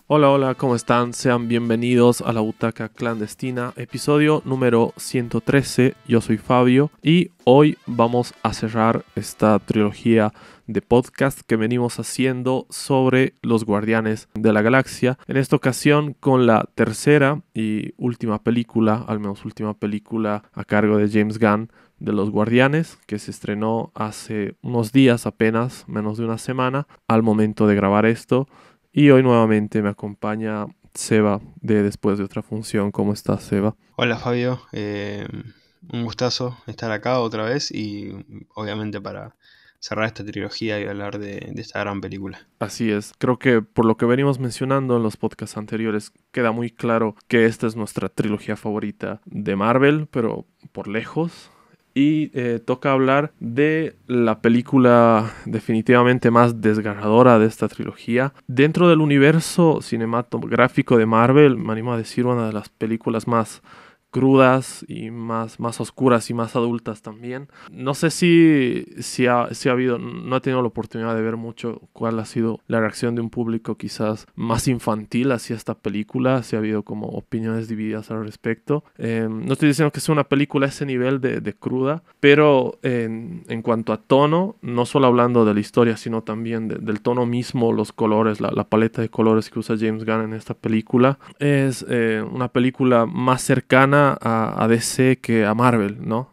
Hola, hola, ¿cómo están? Sean bienvenidos a la Butaca Clandestina, episodio número 113. Yo soy Fabio y hoy vamos a cerrar esta trilogía de podcast que venimos haciendo sobre los Guardianes de la Galaxia. En esta ocasión con la tercera y última película, al menos última película a cargo de James Gunn, de los Guardianes, que se estrenó hace unos días apenas, menos de una semana, al momento de grabar esto. Y hoy nuevamente me acompaña Seba de Después de otra función. ¿Cómo estás, Seba? Hola Fabio, un gustazo estar acá otra vez y obviamente para cerrar esta trilogía y hablar de esta gran película. Así es, creo que por lo que venimos mencionando en los podcasts anteriores, queda muy claro que esta es nuestra trilogía favorita de Marvel, pero por lejos. Y toca hablar de la película definitivamente más desgarradora de esta trilogía. Dentro del universo cinematográfico de Marvel, me animo a decir una de las películas más crudas y más oscuras y más adultas también. No sé si ha habido, no he tenido la oportunidad de ver mucho cuál ha sido la reacción de un público quizás más infantil hacia esta película, si ha habido como opiniones divididas al respecto. No estoy diciendo que sea una película a ese nivel de cruda, pero en cuanto a tono, no solo hablando de la historia, sino también del tono mismo, los colores, la paleta de colores que usa James Gunn en esta película, es una película más cercana a DC que a Marvel, ¿no?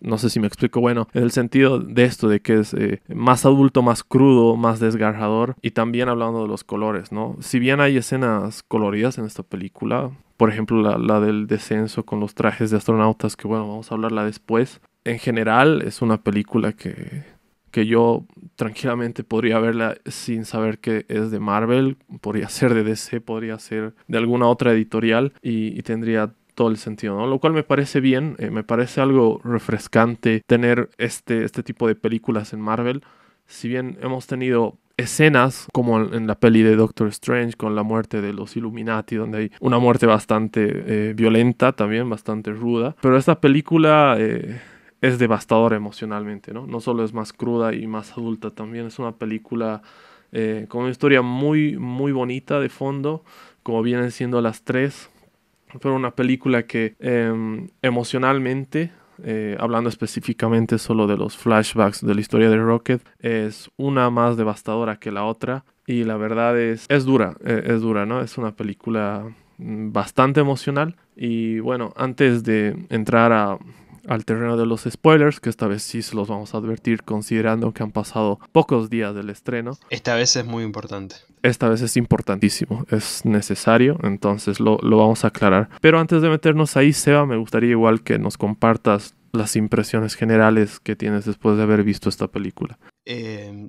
No sé si me explico, bueno, en el sentido de esto, de que es más adulto, más crudo, más desgarrador, y también hablando de los colores, ¿no? Si bien hay escenas coloridas en esta película, por ejemplo la del descenso con los trajes de astronautas, que bueno, vamos a hablarla después, en general es una película que yo tranquilamente podría verla sin saber que es de Marvel, podría ser de DC, podría ser de alguna otra editorial y tendría todo el sentido, ¿no? Lo cual me parece bien, me parece algo refrescante tener este tipo de películas en Marvel. Si bien hemos tenido escenas como en la peli de Doctor Strange con la muerte de los Illuminati, donde hay una muerte bastante violenta también, bastante ruda, pero esta película es devastadora emocionalmente, ¿no? No solo es más cruda y más adulta, también es una película con una historia muy bonita de fondo, como vienen siendo las tres, pero una película que emocionalmente, hablando específicamente solo de los flashbacks de la historia de Rocket, es una más devastadora que la otra. Y la verdad es dura, ¿no? Es una película bastante emocional. Y bueno, antes de entrar al terreno de los spoilers, que esta vez sí se los vamos a advertir considerando que han pasado pocos días del estreno, Esta vez es muy importante. esta vez es importantísimo, es necesario, entonces lo vamos a aclarar. Pero antes de meternos ahí, Seba, me gustaría igual que nos compartas las impresiones generales que tienes después de haber visto esta película.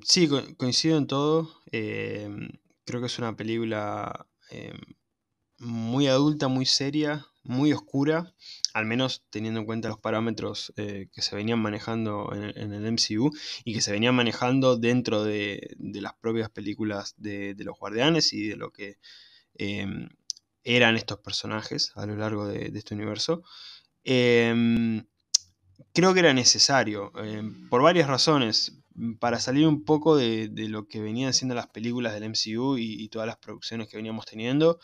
Sí, coincido en todo. Creo que es una película muy adulta, muy seria, muy oscura, al menos teniendo en cuenta los parámetros que se venían manejando en el MCU y que se venían manejando dentro de las propias películas de los Guardianes y de lo que eh, eran estos personajes a lo largo de este universo. Eh, Creo que era necesario, por varias razones, para salir un poco de lo que venían siendo las películas del MCU y todas las producciones que veníamos teniendo,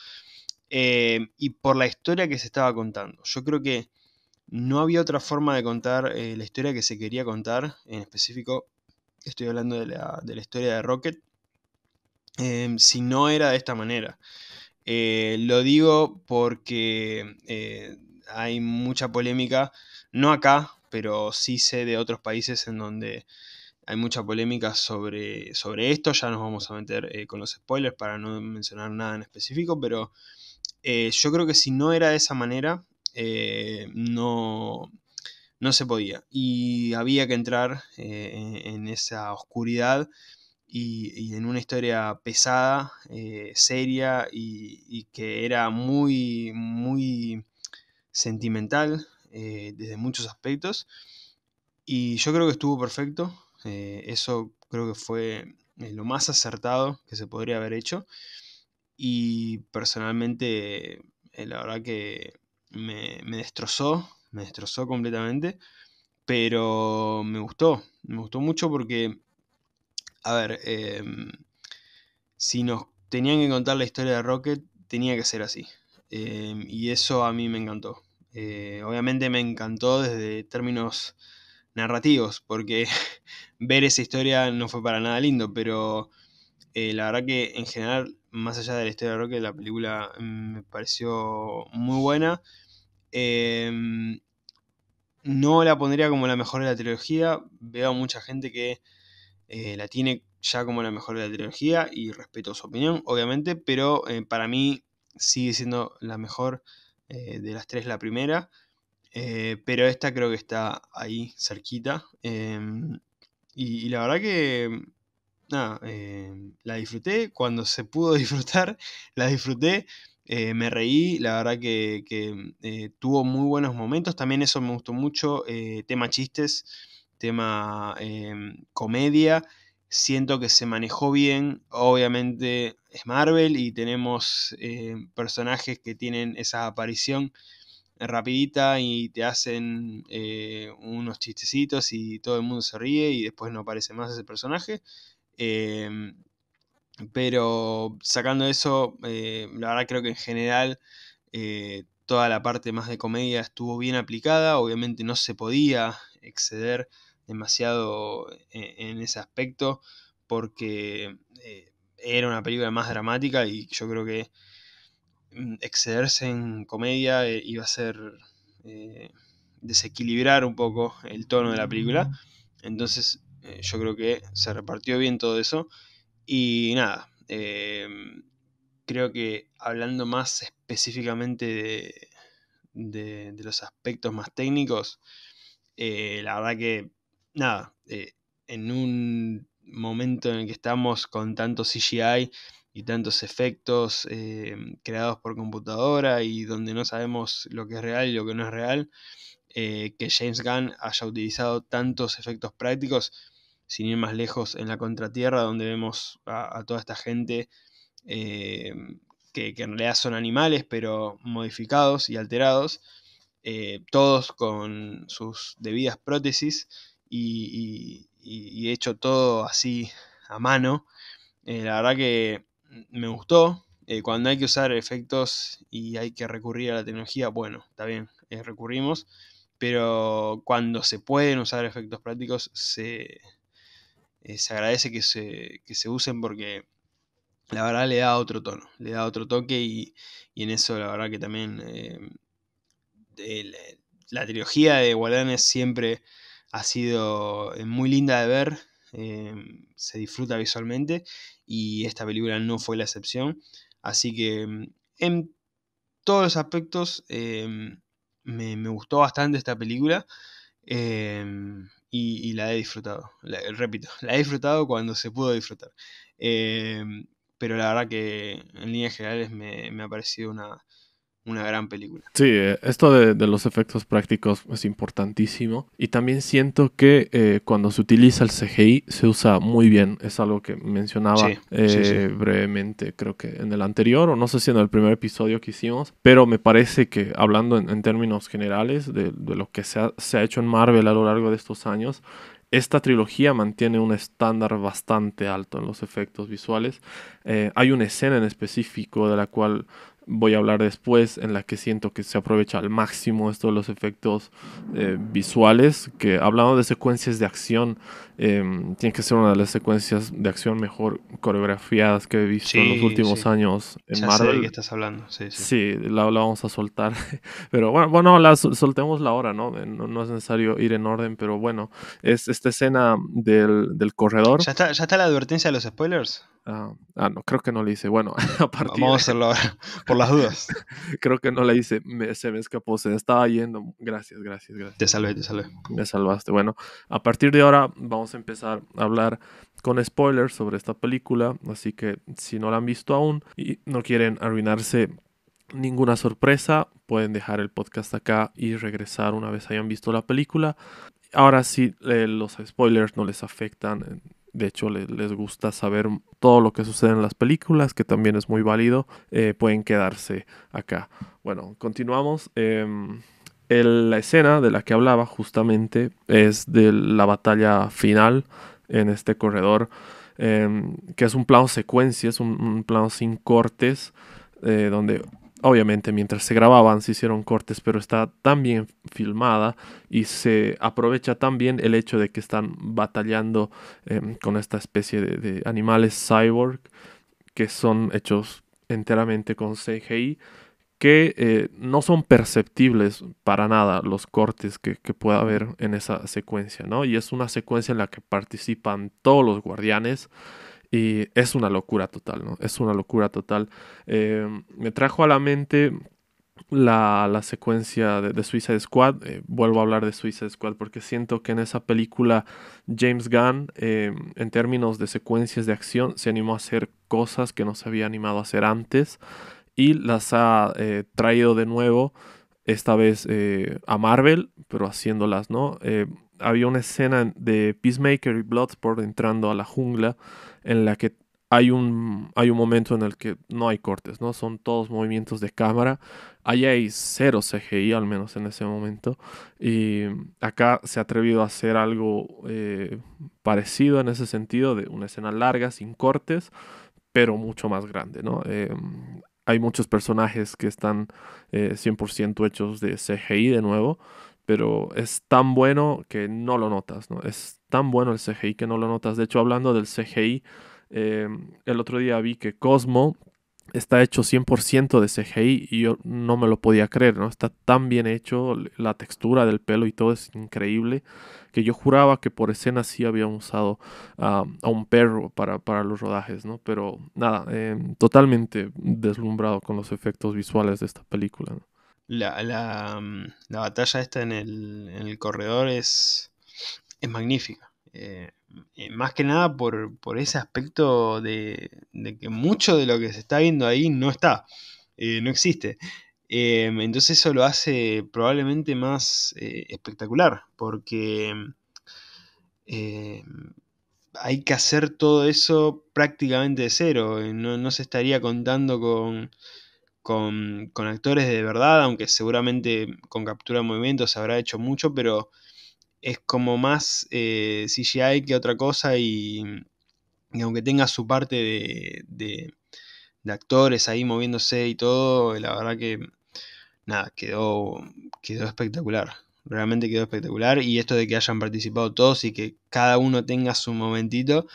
y por la historia que se estaba contando. Yo creo que no había otra forma de contar la historia que se quería contar, en específico estoy hablando de la historia de Rocket, si no era de esta manera. Lo digo porque hay mucha polémica, no acá, pero sí sé de otros países en donde hay mucha polémica sobre esto. Ya nos vamos a meter con los spoilers para no mencionar nada en específico, pero yo creo que si no era de esa manera, no se podía. Y había que entrar en esa oscuridad y en una historia pesada, seria y que era muy sentimental desde muchos aspectos. Y yo creo que estuvo perfecto. Eso creo que fue lo más acertado que se podría haber hecho. Y personalmente, la verdad que me destrozó completamente. Pero me gustó mucho porque, a ver, si nos tenían que contar la historia de Rocket, tenía que ser así. Y eso a mí me encantó. Obviamente me encantó desde términos narrativos, porque ver esa historia no fue para nada lindo, pero la verdad que en general, más allá de la historia de Rocket, la película me pareció muy buena. Eh, no la pondría como la mejor de la trilogía. Veo a mucha gente que la tiene ya como la mejor de la trilogía y respeto su opinión, obviamente, pero para mí sigue siendo la mejor de las tres, la primera. Pero esta creo que está ahí cerquita. Y la verdad que nada, la disfruté cuando se pudo disfrutar, la disfruté, me reí, la verdad que tuvo muy buenos momentos, también eso me gustó mucho, tema chistes, tema comedia, siento que se manejó bien, obviamente es Marvel y tenemos personajes que tienen esa aparición rapidita y te hacen unos chistecitos y todo el mundo se ríe y después no aparece más ese personaje. Eh, pero sacando eso, la verdad creo que en general toda la parte más de comedia estuvo bien aplicada. Obviamente no se podía exceder demasiado en ese aspecto porque era una película más dramática y yo creo que excederse en comedia iba a ser eh, desequilibrar un poco el tono de la película. Entonces yo creo que se repartió bien todo eso. Y nada, creo que hablando más específicamente de los aspectos más técnicos, la verdad que nada, en un momento en el que estamos con tanto CGI y tantos efectos creados por computadora y donde no sabemos lo que es real y lo que no es real, que James Gunn haya utilizado tantos efectos prácticos, sin ir más lejos en la Contratierra, donde vemos a toda esta gente eh, que en realidad son animales, pero modificados y alterados, todos con sus debidas prótesis y hecho todo así a mano. La verdad que me gustó. Cuando hay que usar efectos y hay que recurrir a la tecnología, bueno, está bien, recurrimos, pero cuando se pueden usar efectos prácticos se agradece que se usen porque la verdad le da otro tono, le da otro toque y en eso la verdad que también el- la trilogía de Guardianes siempre ha sido muy linda de ver, eh, se disfruta visualmente y esta película no fue la excepción, así que en todos los aspectos me gustó bastante esta película. Y la he disfrutado, repito, la he disfrutado cuando se pudo disfrutar. Pero la verdad que en líneas generales me ha parecido una gran película. Sí, esto de los efectos prácticos es importantísimo y también siento que cuando se utiliza el CGI se usa muy bien. Es algo que mencionaba Sí, sí, sí. brevemente, creo que en el anterior o no sé si en el primer episodio que hicimos, pero me parece que hablando en términos generales de lo que se ha hecho en Marvel a lo largo de estos años, esta trilogía mantiene un estándar bastante alto en los efectos visuales. Hay una escena en específico de la cual voy a hablar después, en la que siento que se aprovecha al máximo esto de los efectos visuales, que hablando de secuencias de acción, tiene que ser una de las secuencias de acción mejor coreografiadas que he visto en los Sí, últimos sí. años en Ya sé de qué Marvel. estás hablando. Sí, sí. Sí, la vamos a soltar. Pero bueno, soltemos la hora, ¿no? No, no es necesario ir en orden, pero bueno, es esta escena del corredor. Ya está la advertencia de los spoilers? No, creo que no le hice. Bueno, a partir Vamos a de... hacerlo ahora, por las dudas. Creo que no le hice. Se me escapó, se me estaba yendo. Gracias, gracias, Te gracias. salvé, te salvé. Me salvaste. Bueno, a partir de ahora vamos a empezar a hablar con spoilers sobre esta película. Así que si no la han visto aún y no quieren arruinarse ninguna sorpresa, pueden dejar el podcast acá y regresar una vez hayan visto la película. Ahora sí, los spoilers no les afectan. De hecho, les gusta saber todo lo que sucede en las películas, que también es muy válido. Pueden quedarse acá. Bueno, continuamos. La escena de la que hablaba justamente es de la batalla final en este corredor. que es un plano secuencia, es un plano sin cortes, donde obviamente mientras se grababan se hicieron cortes, pero está tan bien filmada y se aprovecha tan bien el hecho de que están batallando con esta especie de animales cyborg que son hechos enteramente con CGI, que no son perceptibles para nada los cortes que pueda haber en esa secuencia, ¿no? Y es una secuencia en la que participan todos los guardianes y es una locura total, ¿no? Es una locura total. Me trajo a la mente la secuencia de Suicide Squad. Vuelvo a hablar de Suicide Squad porque siento que en esa película James Gunn, en términos de secuencias de acción, se animó a hacer cosas que no se había animado a hacer antes y las ha traído de nuevo, esta vez a Marvel, pero haciéndolas, ¿no? Había una escena de Peacemaker y Bloodsport entrando a la jungla en la que hay un momento en el que no hay cortes, ¿no? Son todos movimientos de cámara. Ahí hay cero CGI, al menos en ese momento. Y acá se ha atrevido a hacer algo parecido en ese sentido, de una escena larga, sin cortes, pero mucho más grande, ¿no? Hay muchos personajes que están 100% hechos de CGI de nuevo, pero es tan bueno que no lo notas, ¿no? Es tan bueno el CGI que no lo notas. De hecho, hablando del CGI, el otro día vi que Cosmo está hecho 100% de CGI y yo no me lo podía creer, ¿no? Está tan bien hecho, la textura del pelo y todo es increíble, que yo juraba que por escena sí habían usado a un perro para los rodajes, ¿no? Pero nada, totalmente deslumbrado con los efectos visuales de esta película, ¿no? La batalla esta en el corredor es magnífica. Más que nada por ese aspecto de que mucho de lo que se está viendo ahí no está, no existe. Entonces eso lo hace probablemente más espectacular, porque eh, hay que hacer todo eso prácticamente de cero. No se estaría contando con actores de verdad, aunque seguramente con captura de movimiento se habrá hecho mucho, pero es como más CGI que otra cosa y aunque tenga su parte de actores ahí moviéndose y todo, la verdad que nada, quedó espectacular. Realmente quedó espectacular y esto de que hayan participado todos y que cada uno tenga su momentito,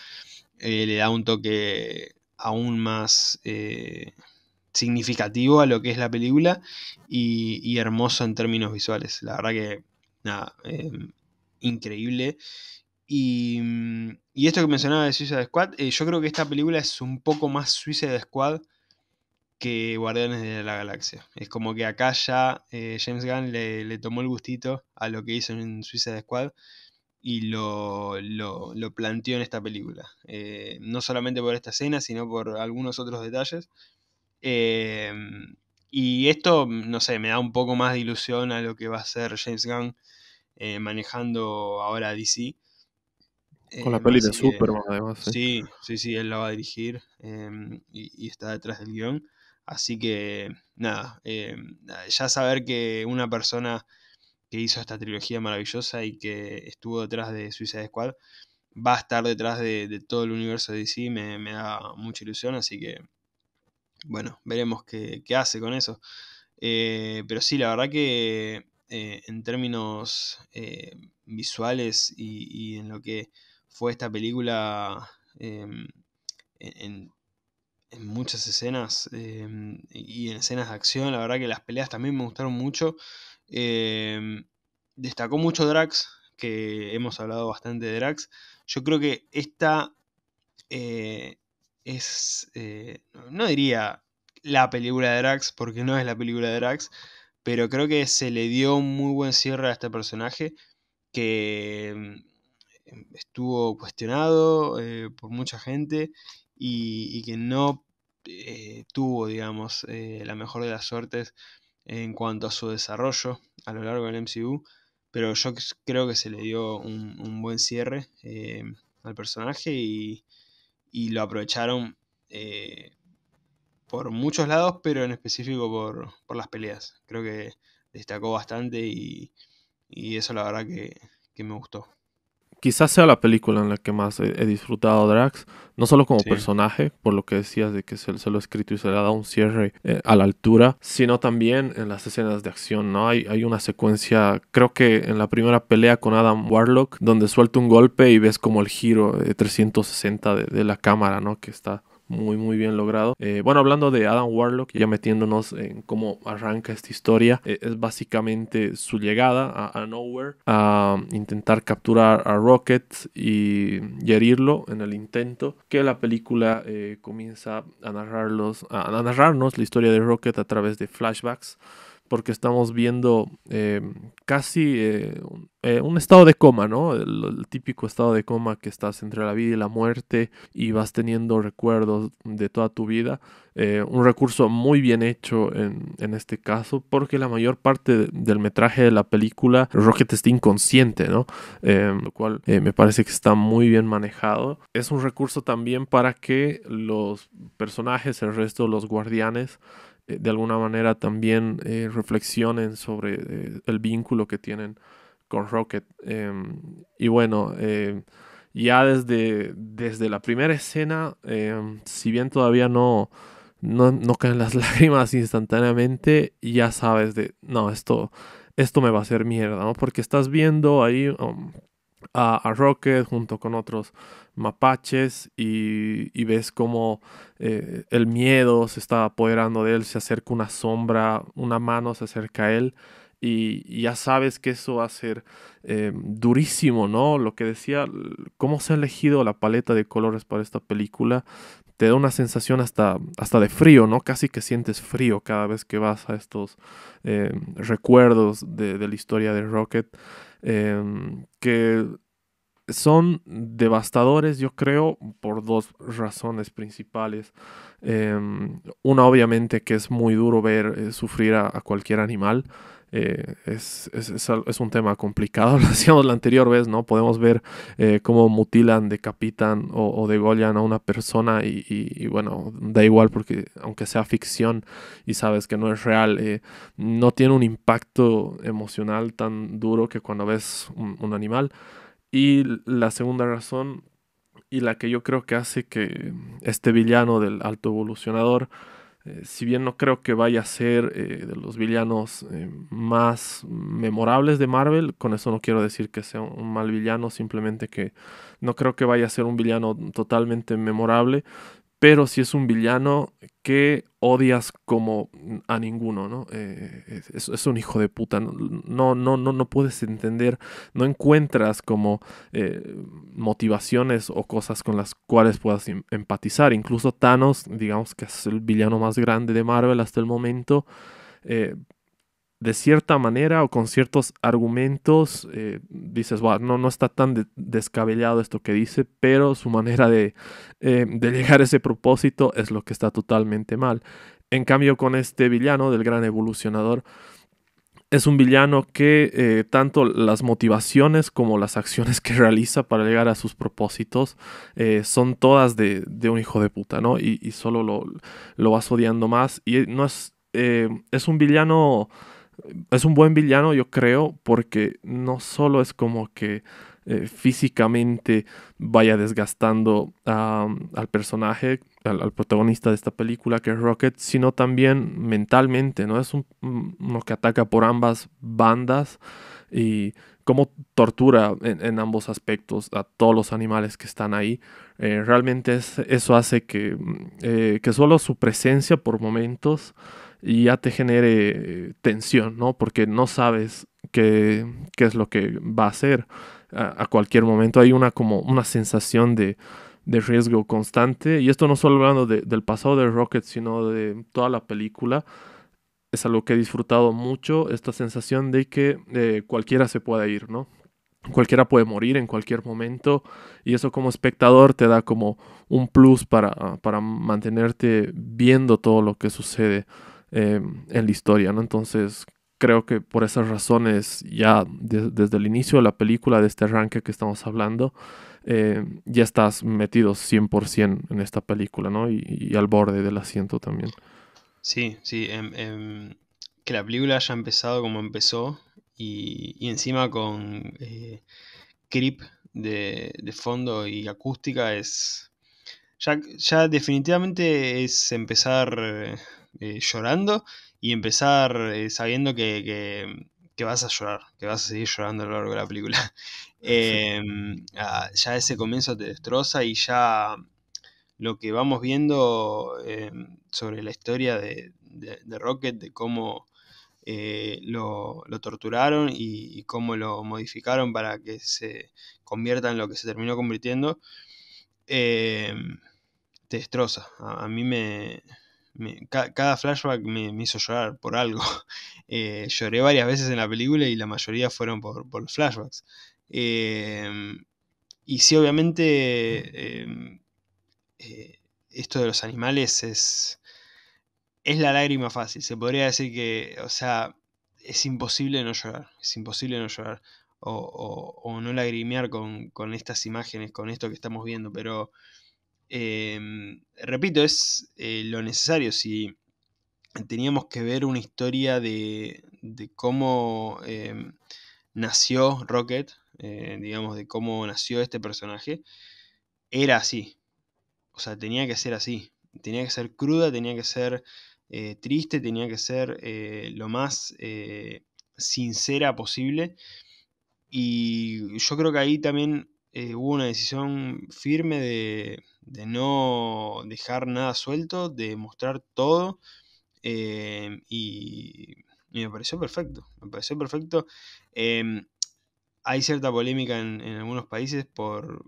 le da un toque aún más significativo a lo que es la película y hermoso en términos visuales. La verdad que, nada, increíble. Y esto que mencionaba de Suicide Squad, yo creo que esta película es un poco más Suicide Squad que Guardianes de la Galaxia. Es como que acá ya James Gunn le tomó el gustito a lo que hizo en Suicide Squad y lo planteó en esta película. No solamente por esta escena, sino por algunos otros detalles. Eh, y esto, no sé, me da un poco más de ilusión a lo que va a ser James Gunn manejando ahora DC. Con la peli de Así que Superman, además, sí. sí, él la va a dirigir y está detrás del guión. Así que nada, ya saber que una persona que hizo esta trilogía maravillosa y que estuvo detrás de Suicide Squad va a estar detrás de todo el universo de DC me da mucha ilusión. Así que bueno, veremos qué hace con eso. Pero sí, la verdad que en términos visuales y en lo que fue esta película, en, en muchas escenas y en escenas de acción, la verdad que las peleas también me gustaron mucho. Destacó mucho Drax, que hemos hablado bastante de Drax. Yo creo que esta eh, es, no diría la película de Drax, porque no es la película de Drax, pero creo que se le dio un muy buen cierre a este personaje que estuvo cuestionado por mucha gente y que no tuvo, digamos, la mejor de las suertes en cuanto a su desarrollo a lo largo del MCU, pero yo creo que se le dio un buen cierre al personaje y lo aprovecharon por muchos lados, pero en específico por las peleas. Creo que destacó bastante y eso la verdad que me gustó. quizás sea la película en la que más he disfrutado a Drax, no solo como Sí. personaje, por lo que decías de que se lo ha escrito y se le ha dado un cierre a la altura, sino también en las escenas de acción, ¿no? Hay una secuencia, creo que en la primera pelea con Adam Warlock, donde suelta un golpe y ves como el giro de 360 de la cámara, ¿no? Que está muy muy bien logrado. Bueno, hablando de Adam Warlock, ya metiéndonos en cómo arranca esta historia, es básicamente su llegada a Nowhere, a intentar capturar a Rocket y herirlo en el intento, que la película comienza a narrarnos la historia de Rocket a través de flashbacks, porque estamos viendo casi un estado de coma, ¿no? El típico estado de coma que estás entre la vida y la muerte y vas teniendo recuerdos de toda tu vida. Un recurso muy bien hecho en este caso, porque la mayor parte del metraje de la película, Rocket está inconsciente, ¿no? Lo cual me parece que está muy bien manejado. Es un recurso también para que los personajes, el resto de los guardianes, de alguna manera también reflexionen sobre el vínculo que tienen con Rocket. Y bueno, ya desde la primera escena, si bien todavía no caen las lágrimas instantáneamente, ya sabes no, esto me va a hacer mierda, ¿no? Porque estás viendo ahí a Rocket junto con otros mapaches y ves como el miedo se está apoderando de él, se acerca una sombra, una mano se acerca a él y ya sabes que eso va a ser durísimo, ¿no? Lo que decía, cómo se ha elegido la paleta de colores para esta película. Te da una sensación hasta de frío, ¿no? Casi que sientes frío cada vez que vas a estos recuerdos de la historia de Rocket. Que son devastadores, yo creo, por dos razones principales. Una, obviamente, que es muy duro ver sufrir a cualquier animal. Es un tema complicado, lo decíamos la anterior vez, ¿no? Podemos ver cómo mutilan, decapitan o degollan a una persona y bueno, da igual porque aunque sea ficción y sabes que no es real, no tiene un impacto emocional tan duro que cuando ves un animal. Y la segunda razón, y la que yo creo que hace que este villano del alto evolucionador, si bien no creo que vaya a ser de los villanos más memorables de Marvel, con eso no quiero decir que sea un mal villano, simplemente que no creo que vaya a ser un villano totalmente memorable, pero si es un villano que odias como a ninguno, ¿no? Es un hijo de puta, no puedes entender, no encuentras como motivaciones o cosas con las cuales puedas empatizar. Incluso Thanos, digamos que es el villano más grande de Marvel hasta el momento, eh, de cierta manera o con ciertos argumentos, dices, wow, no está tan descabellado esto que dice, pero su manera de llegar a ese propósito es lo que está totalmente mal. En cambio, con este villano del gran evolucionador, es un villano que tanto las motivaciones como las acciones que realiza para llegar a sus propósitos son todas de un hijo de puta, ¿no? Y solo lo vas odiando más. Y no es un villano, es un buen villano, yo creo, porque no solo es como que físicamente vaya desgastando al personaje, al protagonista de esta película, que es Rocket, sino también mentalmente, ¿no? Es uno que ataca por ambas bandas y cómo tortura en ambos aspectos a todos los animales que están ahí. Realmente eso hace que solo su presencia por momentos ya te genere tensión, ¿no? Porque no sabes qué es lo que va a hacer a cualquier momento. Hay como una sensación de riesgo constante. Y esto no solo hablando del pasado de Rocket, sino de toda la película. Es algo que he disfrutado mucho, esta sensación de que cualquiera se puede ir, ¿no? Cualquiera puede morir en cualquier momento y eso como espectador te da como un plus para mantenerte viendo todo lo que sucede en la historia, ¿no? Entonces creo que por esas razones ya desde el inicio de la película, de este arranque que estamos hablando, ya estás metido 100% en esta película, ¿no? Y al borde del asiento también. Sí, sí, que la película haya empezado como empezó y encima con Creep de fondo y acústica es... Ya definitivamente es empezar llorando y empezar sabiendo que vas a llorar, que vas a seguir llorando a lo largo de la película. Ya ese comienzo te destroza y ya lo que vamos viendo sobre la historia de Rocket, de cómo lo torturaron y cómo lo modificaron para que se convierta en lo que se terminó convirtiendo, eh, te destroza. A mí cada flashback me hizo llorar por algo. Lloré varias veces en la película y la mayoría fueron por los flashbacks. Eh, y sí, obviamente, esto de los animales es la lágrima fácil. Se podría decir que, o sea, es imposible no llorar. Es imposible no llorar. O no lagrimear con estas imágenes, con esto que estamos viendo. Pero, repito, es lo necesario. Si teníamos que ver una historia de cómo nació Rocket, digamos, de cómo nació este personaje, era así. O sea, tenía que ser así. Tenía que ser cruda, tenía que ser triste, tenía que ser lo más sincera posible. Y yo creo que ahí también hubo una decisión firme de no dejar nada suelto, de mostrar todo. Y me pareció perfecto. Me pareció perfecto. Em, Hay cierta polémica en algunos países por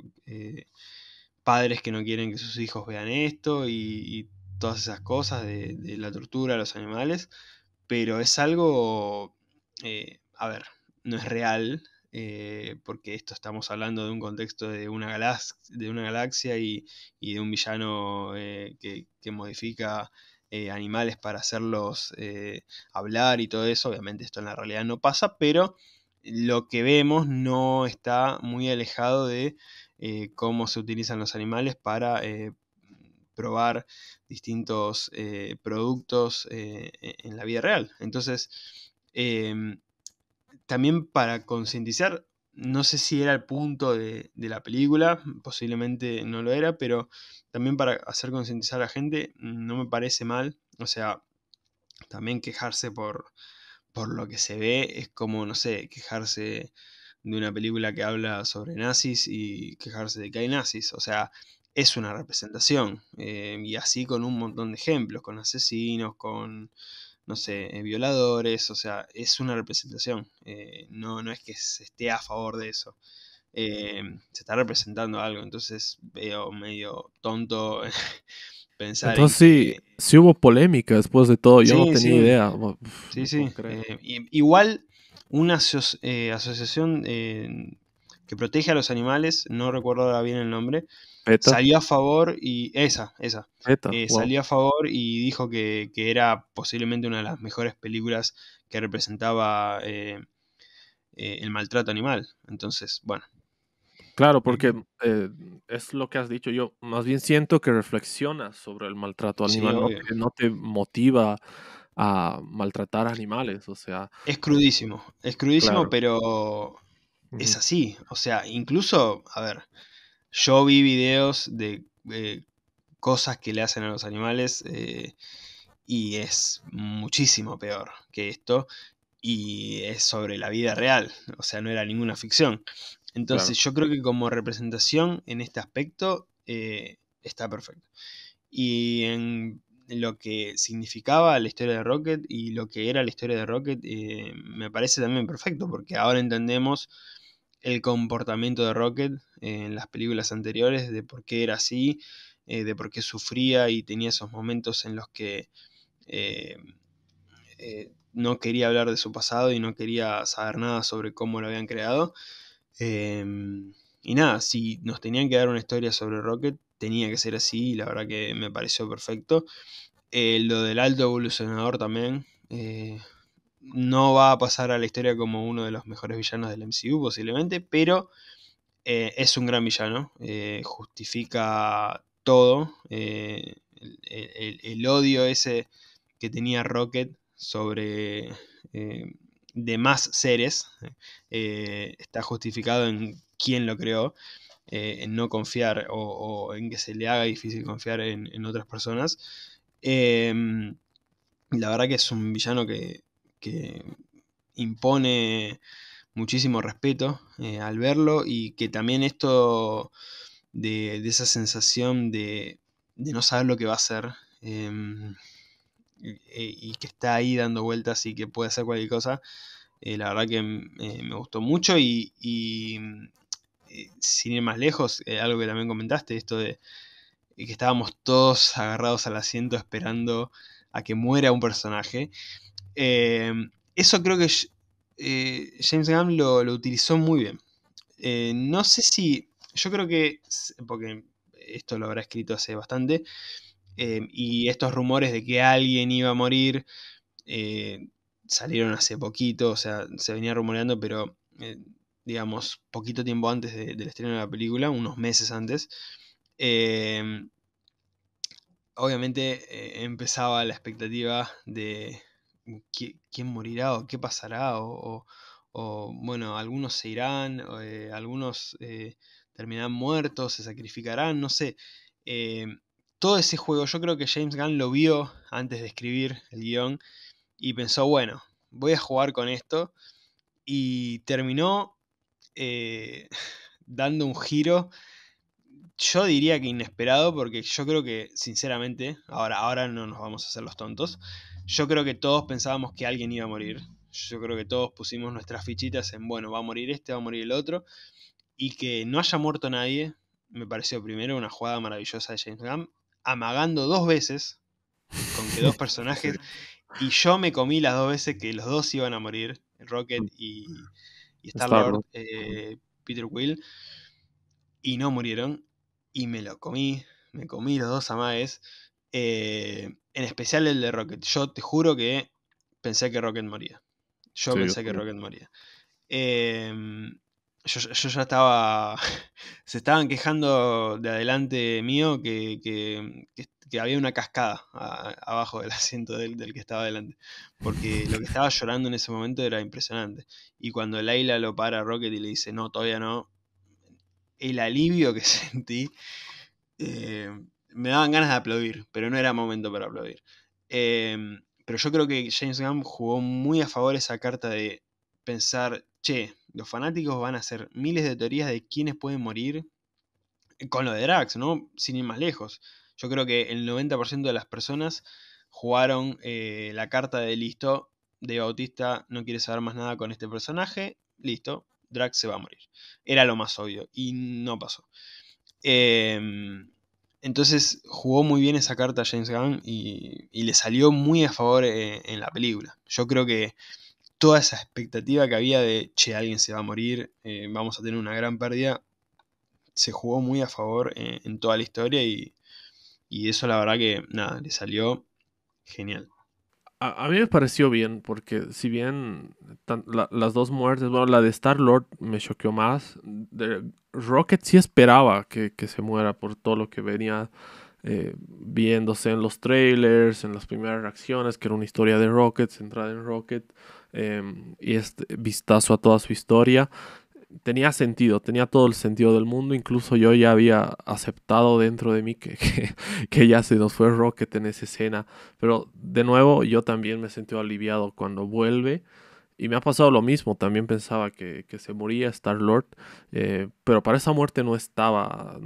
padres que no quieren que sus hijos vean esto y todas esas cosas de la tortura a los animales, pero es algo, a ver, no es real, porque esto estamos hablando de un contexto de una galaxia y de un villano que modifica animales para hacerlos hablar y todo eso. Obviamente esto en la realidad no pasa, pero lo que vemos no está muy alejado de cómo se utilizan los animales para probar distintos productos en la vida real. Entonces, eh, también para concientizar, no sé si era el punto de la película, posiblemente no lo era, pero también para hacer concientizar a la gente, no me parece mal. O sea, también quejarse por lo que se ve es como, no sé, quejarse de una película que habla sobre nazis y quejarse de que hay nazis. O sea, es una representación. Y así con un montón de ejemplos, con asesinos, con, no sé, violadores. O sea, es una representación. No es que se esté a favor de eso. Se está representando algo. Entonces veo medio tonto pensar en Entonces sí, que... sí hubo polémica después de todo. Yo no Sí, tenía sí. idea. Sí, No puedo sí. creer. Igual una asociación que protege a los animales, no recuerdo ahora bien el nombre, Beta, salió a favor y... Esa. beta, wow. Salió a favor y dijo que era posiblemente una de las mejores películas que representaba el maltrato animal. Entonces, bueno. Claro, porque es lo que has dicho. Yo más bien siento que reflexionas sobre el maltrato Sí, animal, obvio. no te motiva a maltratar animales. O sea, Es crudísimo, claro. pero es Ujú, así. O sea, incluso, a ver, yo vi videos de cosas que le hacen a los animales y es muchísimo peor que esto y es sobre la vida real, o sea, no era ninguna ficción. claro. Entonces yo creo que como representación en este aspecto está perfecto. Y en lo que significaba la historia de Rocket y lo que era la historia de Rocket me parece también perfecto porque ahora entendemos el comportamiento de Rocket en las películas anteriores, de por qué era así, de por qué sufría y tenía esos momentos en los que eh, no quería hablar de su pasado y no quería saber nada sobre cómo lo habían creado. Eh, y nada, si nos tenían que dar una historia sobre Rocket, tenía que ser así y la verdad que me pareció perfecto. Lo del alto evolucionador también. No va a pasar a la historia como uno de los mejores villanos del MCU posiblemente, pero es un gran villano, justifica todo. El odio ese que tenía Rocket sobre demás seres está justificado en quién lo creó, en no confiar o en que se le haga difícil confiar en otras personas. La verdad que es un villano que impone muchísimo respeto al verlo, y que también esto de esa sensación de no saber lo que va a hacer, y que está ahí dando vueltas y que puede hacer cualquier cosa, la verdad que me gustó mucho, sin ir más lejos, algo que también comentaste, esto de que estábamos todos agarrados al asiento esperando a que muera un personaje. Eh, Eso creo que James Gunn lo utilizó muy bien. No sé si, yo creo que, porque esto lo habrá escrito hace bastante, y estos rumores de que alguien iba a morir eh, salieron hace poquito, o sea, se venía rumoreando, pero digamos, poquito tiempo antes del estreno de la película, unos meses antes. Eh, Obviamente empezaba la expectativa de quién morirá o qué pasará, bueno, algunos se irán, algunos terminarán muertos, se sacrificarán, no sé. Eh, Todo ese juego, yo creo que James Gunn lo vio antes de escribir el guión y pensó, bueno, voy a jugar con esto, y terminó eh, dando un giro, yo diría que inesperado, porque yo creo que, sinceramente, ahora no nos vamos a hacer los tontos, yo creo que todos pensábamos que alguien iba a morir, yo creo que todos pusimos nuestras fichitas en, bueno, va a morir este, va a morir el otro, y que no haya muerto nadie, me pareció primero una jugada maravillosa de James Gunn, amagando dos veces con que dos Sí. personajes, y yo me comí las dos veces que los dos iban a morir, Rocket y Star-Lord, Star-Lord. Peter Quill, y no murieron, y me comí los dos amagues, en especial el de Rocket. Yo te juro que pensé que Rocket moría. Yo Sí, yo pensé que también. Rocket moría. Eh, yo ya estaba. Se estaban quejando de adelante mío que había una cascada abajo del asiento del que estaba adelante. Porque lo que estaba llorando en ese momento era impresionante. Y cuando Layla lo para a Rocket y le dice, no, todavía no, el alivio que sentí, eh, me daban ganas de aplaudir, pero no era momento para aplaudir. Pero yo creo que James Gunn jugó muy a favor esa carta de pensar, che, los fanáticos van a hacer miles de teorías de quiénes pueden morir con lo de Drax, ¿no? Sin ir más lejos. Yo creo que el 90% de las personas jugaron la carta de listo, de Bautista no quiere saber más nada con este personaje, listo, Drax se va a morir. Era lo más obvio y no pasó. Eh, entonces jugó muy bien esa carta James Gunn y le salió muy a favor en la película. Yo creo que toda esa expectativa que había de, che, alguien se va a morir, vamos a tener una gran pérdida, se jugó muy a favor en toda la historia, y eso la verdad que, nada, le salió genial. A mí me pareció bien, porque si bien las dos muertes, bueno, la de Star-Lord me choqueó más, de Rocket sí esperaba que se muera por todo lo que venía viéndose en los trailers, en las primeras reacciones, que era una historia de Rocket, centrada en Rocket, y este vistazo a toda su historia. Tenía sentido, tenía todo el sentido del mundo, incluso yo ya había aceptado dentro de mí que ya se nos fue Rocket en esa escena, pero de nuevo yo también me sentí aliviado cuando vuelve y me ha pasado lo mismo, también pensaba que se moría Star-Lord, pero para esa muerte no estaba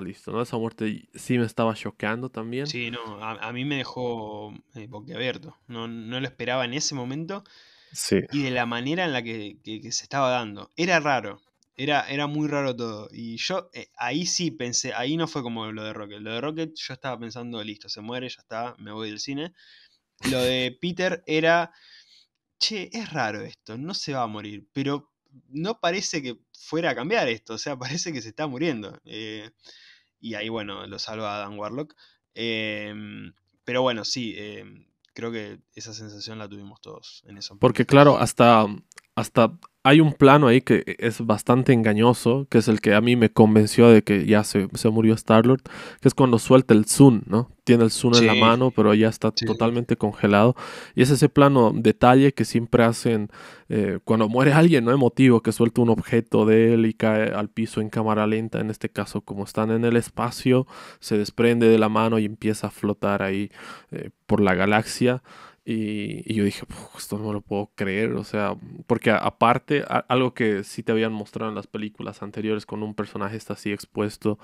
listo, ¿no? Esa muerte sí me estaba choqueando también. Sí, no, a mí me dejó boquiabierto. No, no lo esperaba en ese momento, Sí, y de la manera en la que se estaba dando. Era raro, era muy raro todo. Y yo ahí sí pensé, ahí no fue como lo de Rocket. Lo de Rocket yo estaba pensando, listo, se muere, ya está, me voy del cine. Lo de Peter era, che, es raro esto, no se va a morir, pero no parece que fuera a cambiar esto, o sea, parece que se está muriendo. Y ahí, bueno, lo salva Adam Warlock. Pero bueno, sí, creo que esa sensación la tuvimos todos en ese porque momento. claro, hasta hasta hay un plano ahí que es bastante engañoso, que es el que a mí me convenció de que ya se murió Star-Lord, que es cuando suelta el Sun, ¿no? Tiene el Sun en la Sí, mano, pero ya está sí, totalmente congelado. Y es ese plano detalle que siempre hacen cuando muere alguien, ¿no? Emotivo, que suelta un objeto de él y cae al piso en cámara lenta. En este caso, como están en el espacio, se desprende de la mano y empieza a flotar ahí por la galaxia. Y yo dije, esto no me lo puedo creer, o sea, porque aparte, algo que sí te habían mostrado en las películas anteriores con un personaje está así expuesto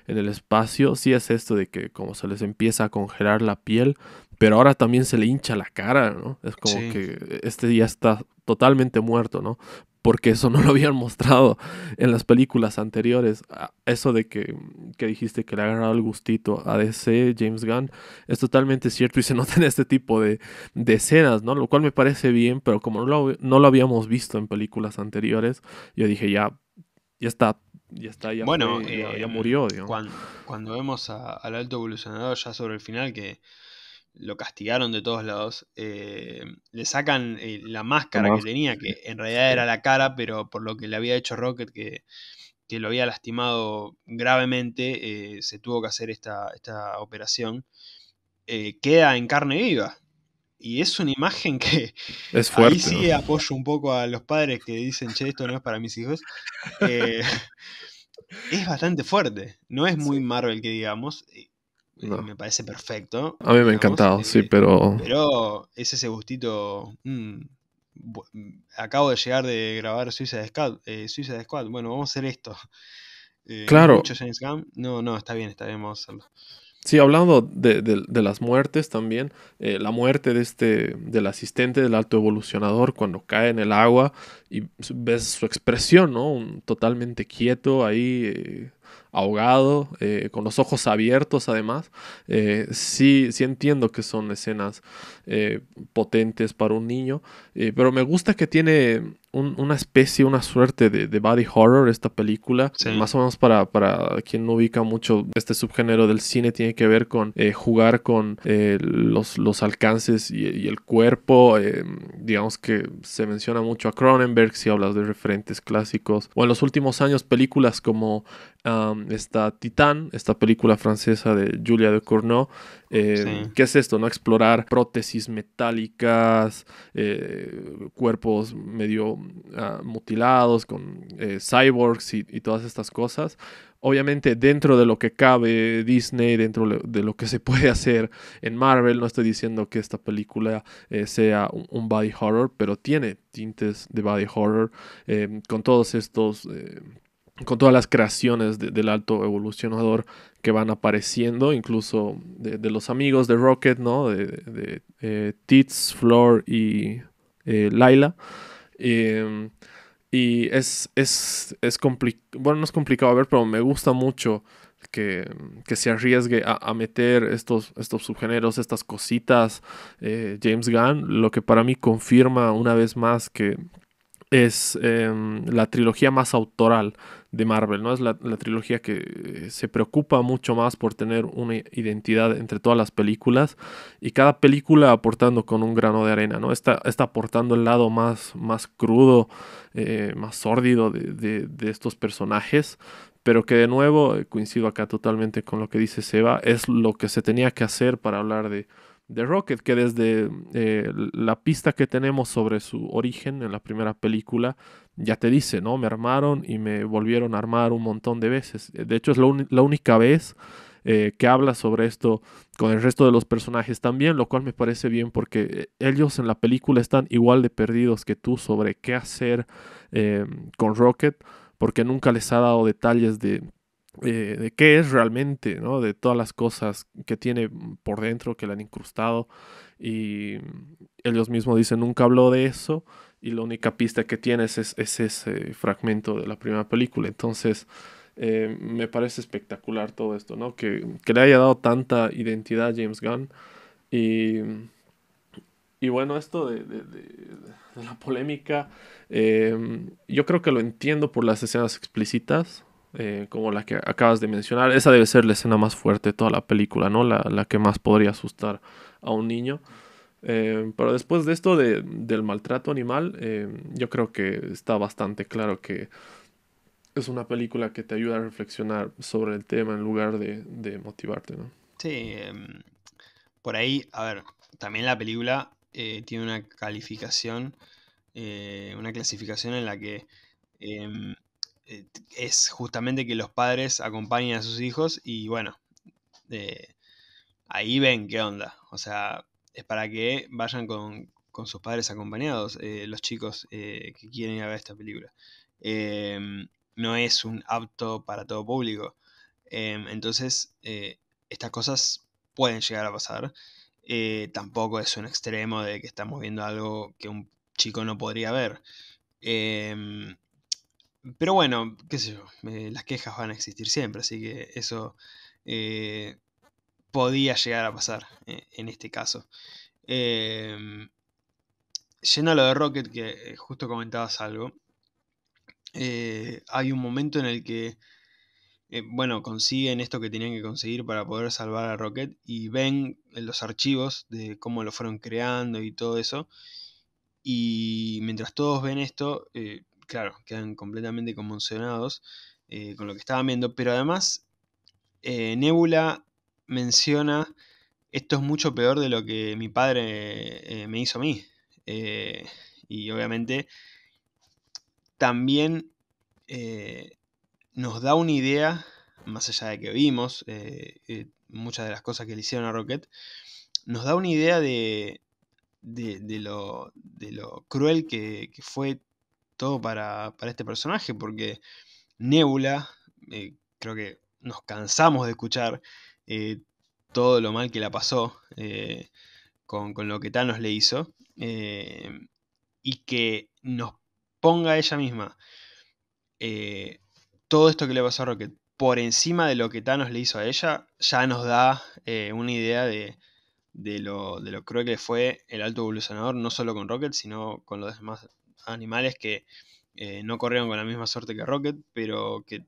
en el espacio, sí es esto de que como se les empieza a congelar la piel, pero ahora también se le hincha la cara, ¿no? Es como sí. que este ya está totalmente muerto, ¿no? Porque eso no lo habían mostrado en las películas anteriores. Eso de que dijiste que le ha agarrado el gustito a DC, James Gunn, es totalmente cierto y se nota en este tipo de escenas, ¿no? Lo cual me parece bien, pero como no lo habíamos visto en películas anteriores, yo dije, ya está, ya Bueno, fue, ya murió, digamos. cuando vemos al alto evolucionador ya sobre el final, que lo castigaron de todos lados, le sacan la máscara que Además, tenía, que en realidad sí. era la cara, pero por lo que le había hecho Rocket, que lo había lastimado gravemente, se tuvo que hacer esta operación, queda en carne viva. Y es una imagen que Es ahí fuerte, ¿no? sí apoyo un poco a los padres que dicen, che, esto no es para mis hijos. Eh, es bastante fuerte. No es Sí. muy Marvel que digamos. No. Me parece perfecto, A mí me ha digamos. encantado, sí, pero Pero es ese gustito. Acabo de llegar de grabar Suicide Squad. Bueno, vamos a hacer esto. No es claro, mucho James Gunn. No, no, está bien, vamos a hacerlo. sí, hablando de las muertes también, la muerte del asistente del alto evolucionador cuando cae en el agua y ves su expresión, ¿no? Totalmente quieto ahí, ahogado, con los ojos abiertos además. Sí, sí entiendo que son escenas potentes para un niño, pero me gusta que tiene una especie, una suerte de body horror esta película. Sí, Más o menos para quien no ubica mucho este subgénero del cine, tiene que ver con jugar con los alcances y el cuerpo. Digamos que se menciona mucho a Cronenberg si hablas de referentes clásicos. O en los últimos años películas como esta Titán, esta película francesa de Julia Ducournau. sí. ¿Qué es esto? ¿No? Explorar prótesis metálicas, cuerpos medio mutilados, con cyborgs y todas estas cosas. Obviamente dentro de lo que cabe Disney, dentro de lo que se puede hacer en Marvel, no estoy diciendo que esta película sea un body horror, pero tiene tintes de body horror con todos estos... con todas las creaciones del alto evolucionador que van apareciendo, incluso de los amigos de Rocket, ¿no? De Tits, Floor y Layla. Em, y bueno, no es complicado a ver, pero me gusta mucho que se arriesgue a meter estos subgéneros, estas cositas, James Gunn, lo que para mí confirma una vez más que es la trilogía más autoral de Marvel, ¿no? Es la trilogía que se preocupa mucho más por tener una identidad entre todas las películas y cada película aportando con un grano de arena, ¿no? Está aportando el lado más crudo, más sórdido de estos personajes, pero que de nuevo, coincido acá totalmente con lo que dice Seba, es lo que se tenía que hacer para hablar de Rocket, que desde la pista que tenemos sobre su origen en la primera película, ya te dice, ¿no? Me armaron y me volvieron a armar un montón de veces. De hecho, es la única vez que habla sobre esto con el resto de los personajes también, lo cual me parece bien porque ellos en la película están igual de perdidos que tú sobre qué hacer con Rocket, porque nunca les ha dado detalles de qué es realmente, ¿no? De todas las cosas que tiene por dentro, que le han incrustado. Y ellos mismos dicen, nunca habló de eso. Y la única pista que tienes es ese fragmento de la primera película. Entonces, me parece espectacular todo esto, ¿no? Que le haya dado tanta identidad a James Gunn. Y, y bueno, esto de la polémica, yo creo que lo entiendo por las escenas explícitas, como la que acabas de mencionar. Esa debe ser la escena más fuerte de toda la película, ¿no? La que más podría asustar a un niño. Pero después de esto del maltrato animal, yo creo que está bastante claro que es una película que te ayuda a reflexionar sobre el tema en lugar de motivarte, ¿no? Sí, por ahí, a ver, también la película tiene una clasificación en la que em, es justamente que los padres acompañen a sus hijos y bueno, eh, ahí ven qué onda. O sea, es para que vayan con sus padres acompañados, los chicos que quieren ir a ver esta película. No es un apto para todo público. Entonces, estas cosas pueden llegar a pasar. Tampoco es un extremo de que estamos viendo algo que un chico no podría ver. Em, pero bueno, qué sé yo, las quejas van a existir siempre, así que eso eh, podía llegar a pasar en este caso. Em, Yendo a lo de Rocket, que justo comentabas algo, hay un momento en el que, bueno, consiguen esto que tenían que conseguir para poder salvar a Rocket y ven en los archivos de cómo lo fueron creando y todo eso. Y mientras todos ven esto, claro, quedan completamente conmocionados con lo que estaban viendo, pero además Nebula menciona, esto es mucho peor de lo que mi padre me hizo a mí. Eh, y obviamente también nos da una idea, más allá de que vimos muchas de las cosas que le hicieron a Rocket, nos da una idea de lo cruel que fue todo para este personaje, porque Nebula, creo que nos cansamos de escuchar eh, todo lo mal que la pasó con lo que Thanos le hizo, y que nos ponga ella misma eh, todo esto que le pasó a Rocket por encima de lo que Thanos le hizo a ella, ya nos da una idea de lo cruel que fue el alto evolucionador, no solo con Rocket, sino con los demás animales que no corrieron con la misma suerte que Rocket, pero que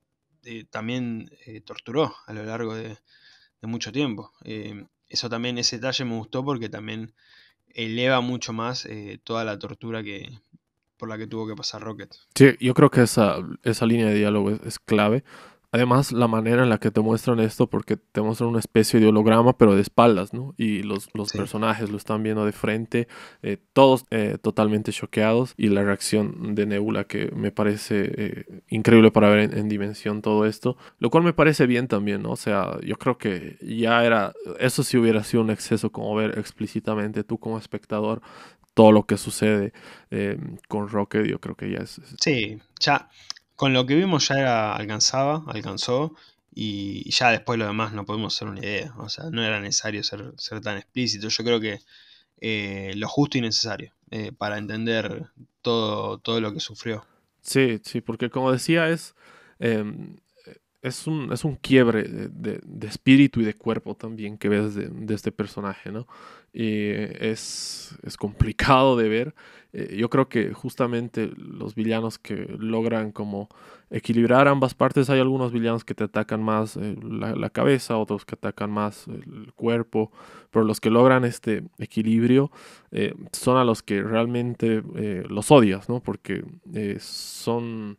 también torturó a lo largo de mucho tiempo. Eso también, ese detalle me gustó porque también eleva mucho más toda la tortura por la que tuvo que pasar Rocket. Sí, yo creo que esa línea de diálogo es clave. Además, la manera en la que te muestran esto, porque te muestran una especie de holograma, pero de espaldas, ¿no? Y los Sí. personajes lo están viendo de frente, todos totalmente choqueados, y la reacción de Nebula, que me parece increíble para ver en dimensión todo esto, lo cual me parece bien también, ¿no? O sea, yo creo que ya era, eso sí hubiera sido un exceso, como ver explícitamente tú como espectador todo lo que sucede con Rocket, yo creo que ya Sí, ya con lo que vimos ya alcanzó, y ya después lo demás no podemos hacer una idea. O sea, no era necesario ser tan explícito. Yo creo que lo justo y necesario para entender todo lo que sufrió. Sí, sí, porque como decía, em, es un quiebre de espíritu y de cuerpo también que ves de este personaje, ¿no? Y es complicado de ver. Yo creo que justamente los villanos que logran como equilibrar ambas partes, hay algunos villanos que te atacan más la cabeza, otros que atacan más el cuerpo, pero los que logran este equilibrio son a los que realmente los odias, ¿no? Porque son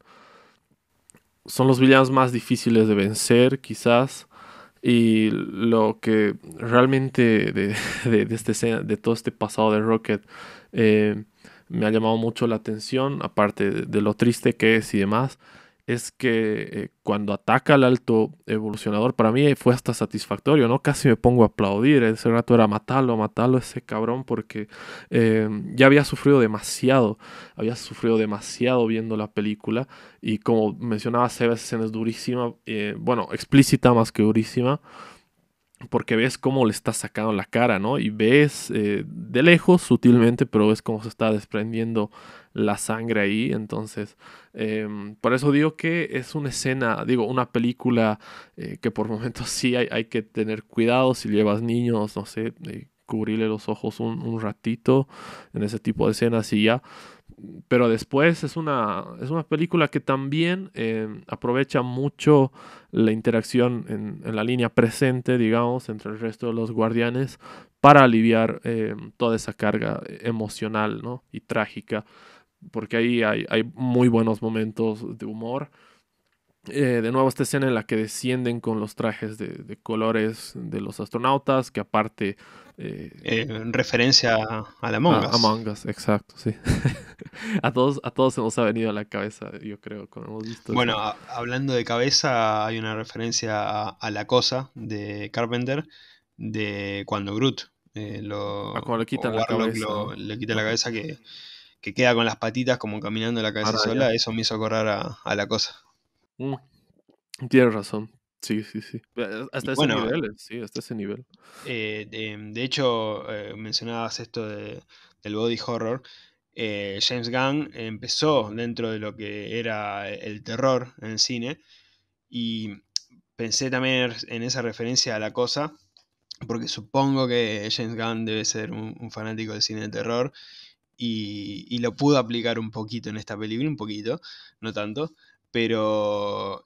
los villanos más difíciles de vencer, quizás. Y lo que realmente de todo este pasado de Rocket eh, me ha llamado mucho la atención, aparte de lo triste que es y demás, es que cuando ataca al alto evolucionador, para mí fue hasta satisfactorio, ¿no? Casi me pongo a aplaudir. Ese rato era matarlo, matarlo ese cabrón, porque ya había sufrido demasiado viendo la película. Y como mencionaba, esa escena es durísima, bueno, explícita más que durísima, porque ves cómo le está sacando la cara, ¿no? Y ves de lejos, sutilmente, pero ves cómo se está desprendiendo la sangre ahí. Entonces, por eso digo que es una escena, digo, una película que por momentos sí hay que tener cuidado si llevas niños, no sé, cubrirle los ojos un ratito en ese tipo de escenas y ya. pero después es una película que también aprovecha mucho la interacción en la línea presente, digamos, entre el resto de los guardianes para aliviar toda esa carga emocional, ¿no? Y trágica, porque ahí hay muy buenos momentos de humor. De nuevo esta escena en la que descienden con los trajes de colores de los astronautas, que aparte... eh, Referencia a la Among Us. Among Us, exacto, sí. A todos se nos ha venido a la cabeza, yo creo, cuando hemos visto Bueno, eso. hablando de cabeza, hay una referencia a La Cosa de Carpenter, de cuando Groot A cuando le o quitan la Warlock cabeza. le quita la Ajá. cabeza, que queda con las patitas como caminando la cabeza Ahora ya. sola. Eso me hizo acordar a La Cosa. Mm, tienes razón. Sí, sí, sí. Y Hasta ese bueno, nivel, sí, hasta ese nivel. de hecho, mencionabas esto del body horror. James Gunn empezó dentro de lo que era el terror en el cine, y pensé también en esa referencia a La Cosa, porque supongo que James Gunn debe ser un fanático del cine de terror, y lo pudo aplicar un poquito en esta película, un poquito, no tanto, pero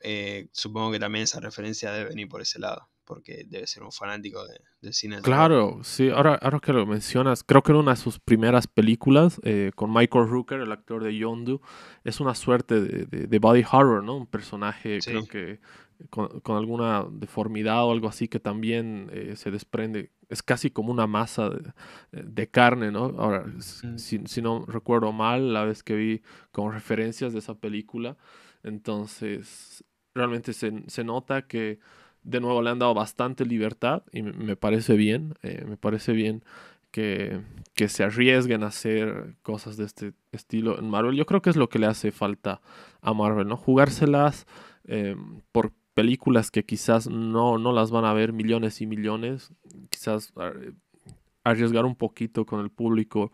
supongo que también esa referencia debe venir por ese lado, porque debe ser un fanático del cine de terror. Claro, sí, ahora que lo mencionas, creo que en una de sus primeras películas, con Michael Rooker, el actor de Yondu, es una suerte de body horror, ¿no? Un personaje, creo Sí, que con alguna deformidad o algo así que también se desprende. Es casi como una masa de carne, ¿no? Ahora, mm, si no recuerdo mal, la vez que vi como referencias de esa película, entonces realmente se nota que de nuevo le han dado bastante libertad y me parece bien que, que se arriesguen a hacer cosas de este estilo en Marvel. Yo creo que es lo que le hace falta a Marvel, ¿no? Jugárselas por películas que quizás no las van a ver millones y millones, quizás arriesgar un poquito con el público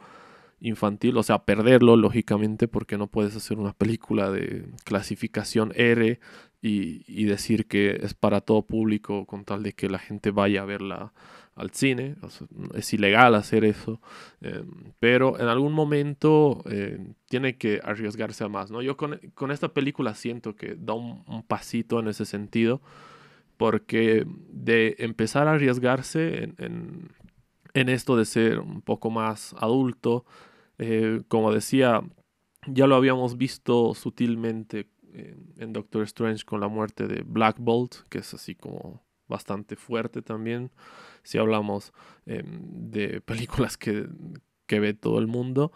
infantil, o sea, perderlo lógicamente porque no puedes hacer una película de clasificación R y decir que es para todo público con tal de que la gente vaya a verla al cine. O sea, es ilegal hacer eso, eh, pero en algún momento tiene que arriesgarse a más, ¿no? Yo con esta película siento que da un pasito en ese sentido porque de empezar a arriesgarse en esto de ser un poco más adulto, como decía, ya lo habíamos visto sutilmente en Doctor Strange con la muerte de Black Bolt, que es así como bastante fuerte también, si hablamos de películas que ve todo el mundo.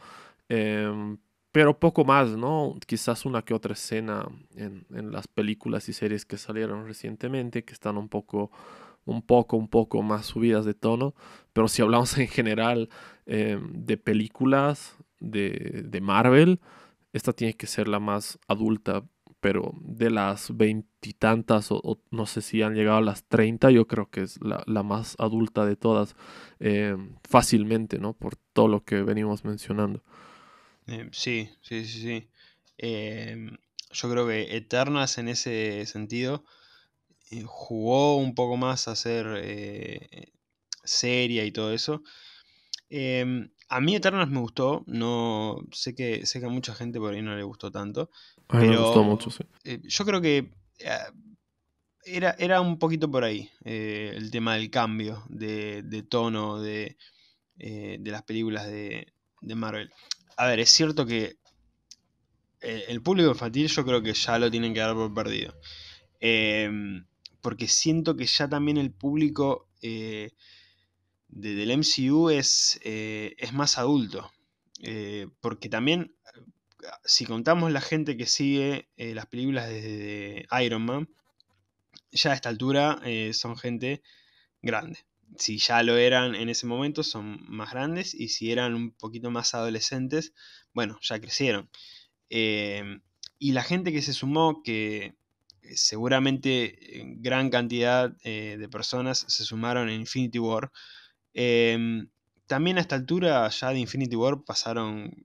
Em, pero poco más, ¿no? Quizás una que otra escena en las películas y series que salieron recientemente, que están un poco más subidas de tono. Pero si hablamos en general de películas de Marvel, esta tiene que ser la más adulta, pero de las veintitantas o no sé si han llegado a las 30, yo creo que es la más adulta de todas, fácilmente, ¿no? Por todo lo que venimos mencionando. sí, sí, sí, sí. Em, yo creo que Eternals en ese sentido jugó un poco más a ser seria y todo eso. A mí Eternals me gustó, no sé que a mucha gente por ahí no le gustó tanto, A mí me gustó mucho, pero sí. yo creo que era un poquito por ahí el tema del cambio de tono de las películas de Marvel. A ver, es cierto que el público infantil yo creo que ya lo tienen que dar por perdido. Porque siento que ya también el público del MCU es más adulto. Porque también, si contamos la gente que sigue las películas desde Iron Man, ya a esta altura son gente grande. Si ya lo eran en ese momento, son más grandes. Y si eran un poquito más adolescentes, bueno, ya crecieron. Eh, y la gente que se sumó, que seguramente gran cantidad de personas se sumaron en Infinity War. eh, También a esta altura ya de Infinity War pasaron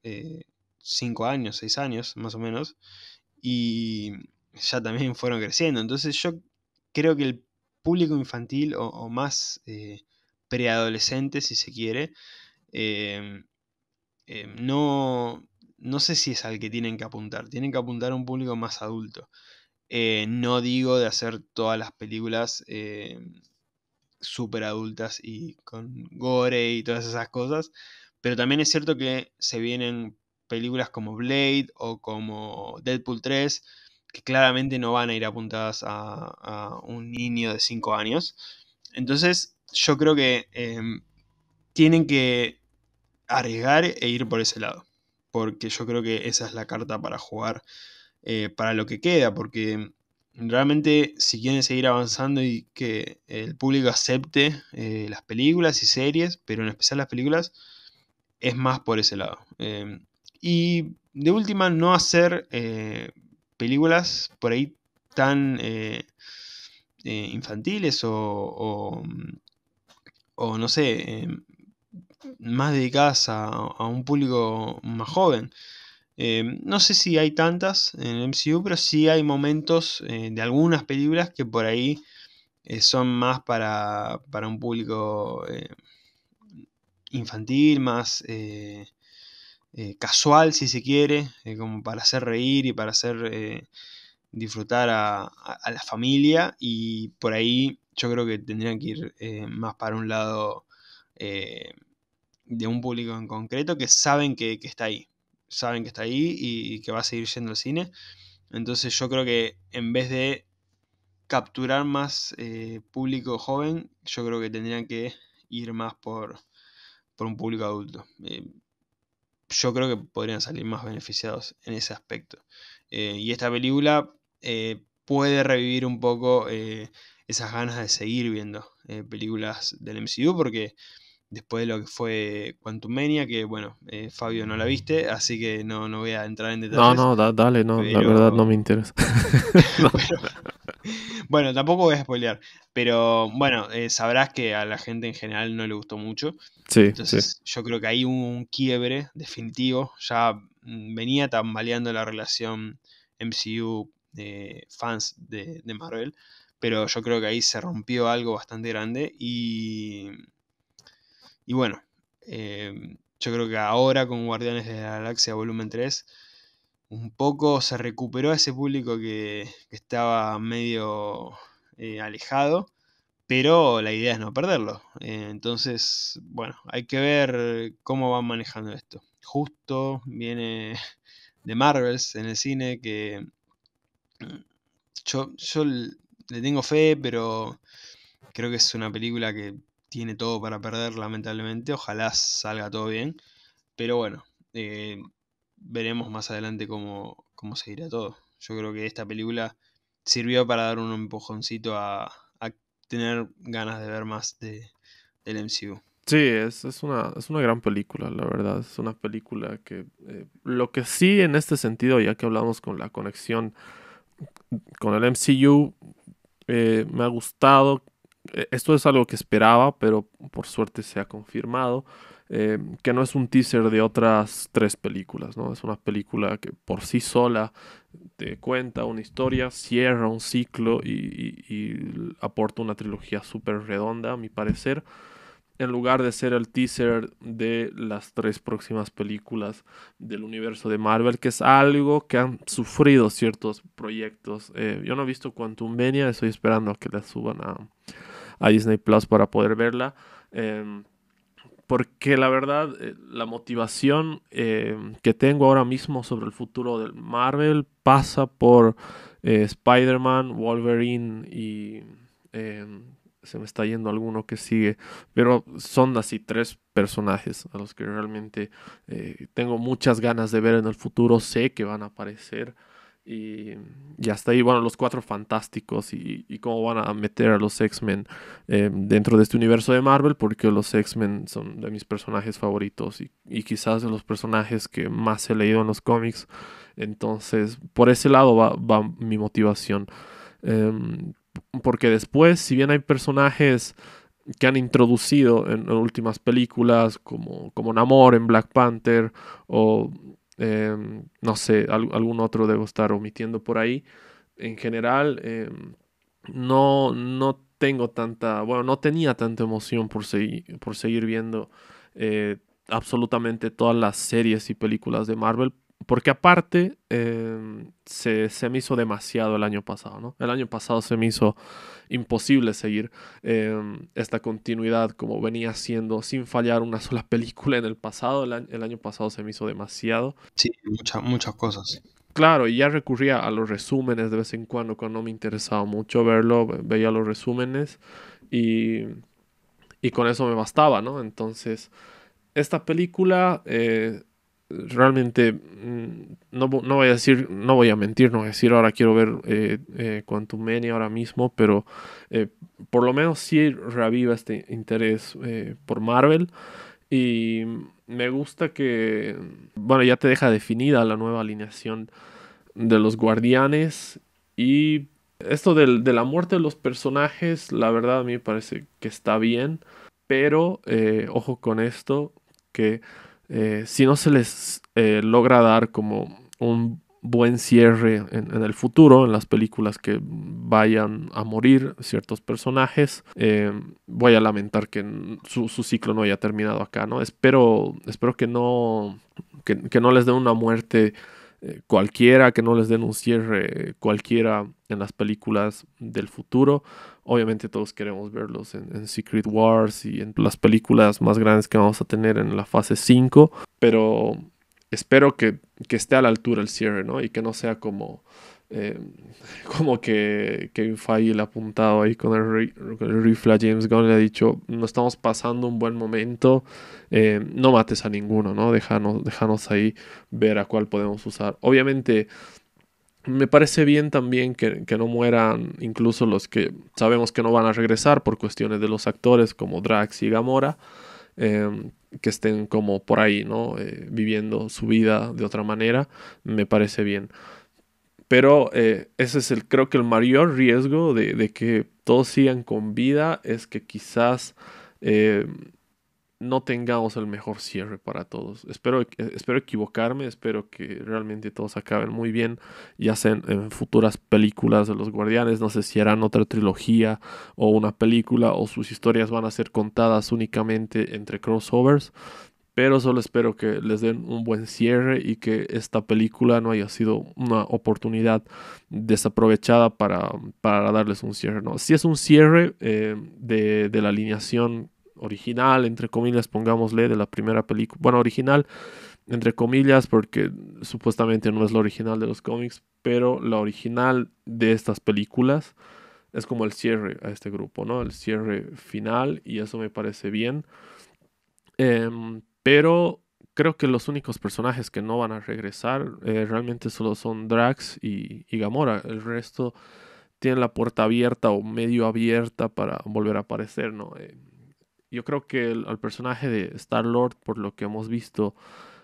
5 años, 6 años más o menos. Y ya también fueron creciendo. Entonces yo creo que el público infantil o más preadolescente, si se quiere, eh, no. no sé si es al que tienen que apuntar. Tienen que apuntar a un público más adulto. No digo de hacer todas las películas súper adultas y con gore y todas esas cosas, pero también es cierto que se vienen películas como Blade o como Deadpool 3, que claramente no van a ir apuntadas a un niño de 5 años. Entonces yo creo que tienen que arriesgar e ir por ese lado, porque yo creo que esa es la carta para jugar para lo que queda, porque realmente si quieren seguir avanzando y que el público acepte las películas y series, pero en especial las películas, es más por ese lado. Y de última, no hacer películas por ahí tan infantiles o no sé, más dedicadas a un público más joven. No sé si hay tantas en el MCU, pero sí hay momentos de algunas películas que por ahí son más para un público infantil, más casual si se quiere, como para hacer reír y para hacer disfrutar a la familia, y por ahí yo creo que tendrían que ir más para un lado eh, de un público en concreto que saben que está ahí. Saben que está ahí y que va a seguir yendo al cine. Entonces yo creo que en vez de capturar más público joven, yo creo que tendrían que ir más por un público adulto. Yo creo que podrían salir más beneficiados en ese aspecto. Y esta película puede revivir un poco esas ganas de seguir viendo películas del MCU, porque después de lo que fue Quantumania, que bueno, Fabio no la viste, así que no voy a entrar en No, detalles, no, dale, no, la verdad no pero, me interesa. No. pero bueno, tampoco voy a spoilear, pero bueno, sabrás que a la gente en general no le gustó mucho, Sí, sí. entonces yo creo que ahí hubo un quiebre definitivo, ya venía tambaleando la relación MCU fans de Marvel, pero yo creo que ahí se rompió algo bastante grande y bueno, yo creo que ahora con Guardianes de la Galaxia Volumen 3 un poco se recuperó a ese público que estaba medio alejado, pero la idea es no perderlo. Entonces, bueno, hay que ver cómo van manejando esto. Justo viene de Marvels en el cine, que yo le tengo fe, pero creo que es una película que tiene todo para perder, lamentablemente. Ojalá salga todo bien. Pero bueno, veremos más adelante cómo seguirá todo. Yo creo que esta película sirvió para dar un empujoncito a tener ganas de ver más del MCU. Sí, es una gran película, la verdad. Es una película que... lo que sí en este sentido, ya que hablamos con la conexión con el MCU, me ha gustado. Esto es algo que esperaba, pero por suerte se ha confirmado. Que no es un teaser de otras tres películas, ¿no? Es una película que por sí sola te cuenta una historia, cierra un ciclo y aporta una trilogía súper redonda, a mi parecer, en lugar de ser el teaser de las tres próximas películas del universo de Marvel, que es algo que han sufrido ciertos proyectos. Yo no he visto Quantumania, estoy esperando a que la suban a Disney Plus para poder verla. Porque la verdad, la motivación que tengo ahora mismo sobre el futuro del Marvel pasa por Spider-Man, Wolverine y se me está yendo alguno que sigue, pero son así tres personajes a los que realmente tengo muchas ganas de ver en el futuro, sé que van a aparecer. Y hasta ahí, bueno, los Cuatro Fantásticos y cómo van a meter a los X-Men dentro de este universo de Marvel, porque los X-Men son de mis personajes favoritos y quizás de los personajes que más he leído en los cómics. Entonces, por ese lado va mi motivación. Em, Porque después, si bien hay personajes que han introducido en últimas películas, como Namor en Black Panther, o no sé, algún otro debo estar omitiendo por ahí. En general, no tengo tanta, bueno, no tenía tanta emoción por seguir viendo absolutamente todas las series y películas de Marvel, Porque aparte, se me hizo demasiado el año pasado, ¿no? El año pasado se me hizo imposible seguir esta continuidad como venía siendo sin fallar una sola película en el pasado. El año pasado se me hizo demasiado. Sí, muchas cosas. Claro, y ya recurría a los resúmenes de vez en cuando me interesaba mucho verlo, veía los resúmenes y, y con eso me bastaba, ¿no? Entonces, esta película realmente no voy a decir, no voy a mentir, no voy a decir ahora quiero ver Quantumania ahora mismo, pero eh, por lo menos sí reaviva este interés por Marvel y me gusta que, bueno, ya te deja definida la nueva alineación de los Guardianes y esto de la muerte de los personajes, la verdad a mí me parece que está bien, pero ojo con esto, que si no se les logra dar como un buen cierre en el futuro, en las películas que vayan a morir ciertos personajes, voy a lamentar que su ciclo no haya terminado acá, ¿no? Espero que no les den una muerte cualquiera, que no les den un cierre cualquiera en las películas del futuro. Obviamente todos queremos verlos en Secret Wars y en las películas más grandes que vamos a tener en la fase 5, pero espero que esté a la altura el cierre, ¿no? Y que no sea como, eh, como que Kevin Feige le ha apuntado ahí con el rifle a James Gunn y le ha dicho, no estamos pasando un buen momento, no mates a ninguno, ¿no? Déjanos ahí ver a cuál podemos usar. Obviamente, me parece bien también que no mueran incluso los que sabemos que no van a regresar por cuestiones de los actores como Drax y Gamora, que estén como por ahí, ¿no? Viviendo su vida de otra manera, me parece bien. Pero ese es creo que el mayor riesgo de que todos sigan con vida es que quizás eh, no tengamos el mejor cierre para todos. Espero equivocarme, espero que realmente todos acaben muy bien, ya sea en futuras películas de los Guardianes, no sé si harán otra trilogía o una película o sus historias van a ser contadas únicamente entre crossovers, pero solo espero que les den un buen cierre y que esta película no haya sido una oportunidad desaprovechada para darles un cierre, ¿no? Si es un cierre de la alineación original, entre comillas, pongámosle, de la primera película. Bueno, original, entre comillas, porque supuestamente no es la original de los cómics, pero la original de estas películas es como el cierre a este grupo, ¿no? El cierre final y eso me parece bien. Pero creo que los únicos personajes que no van a regresar realmente solo son Drax y Gamora. El resto tienen la puerta abierta o medio abierta para volver a aparecer, ¿no? Yo creo que al personaje de Star-Lord, por lo que hemos visto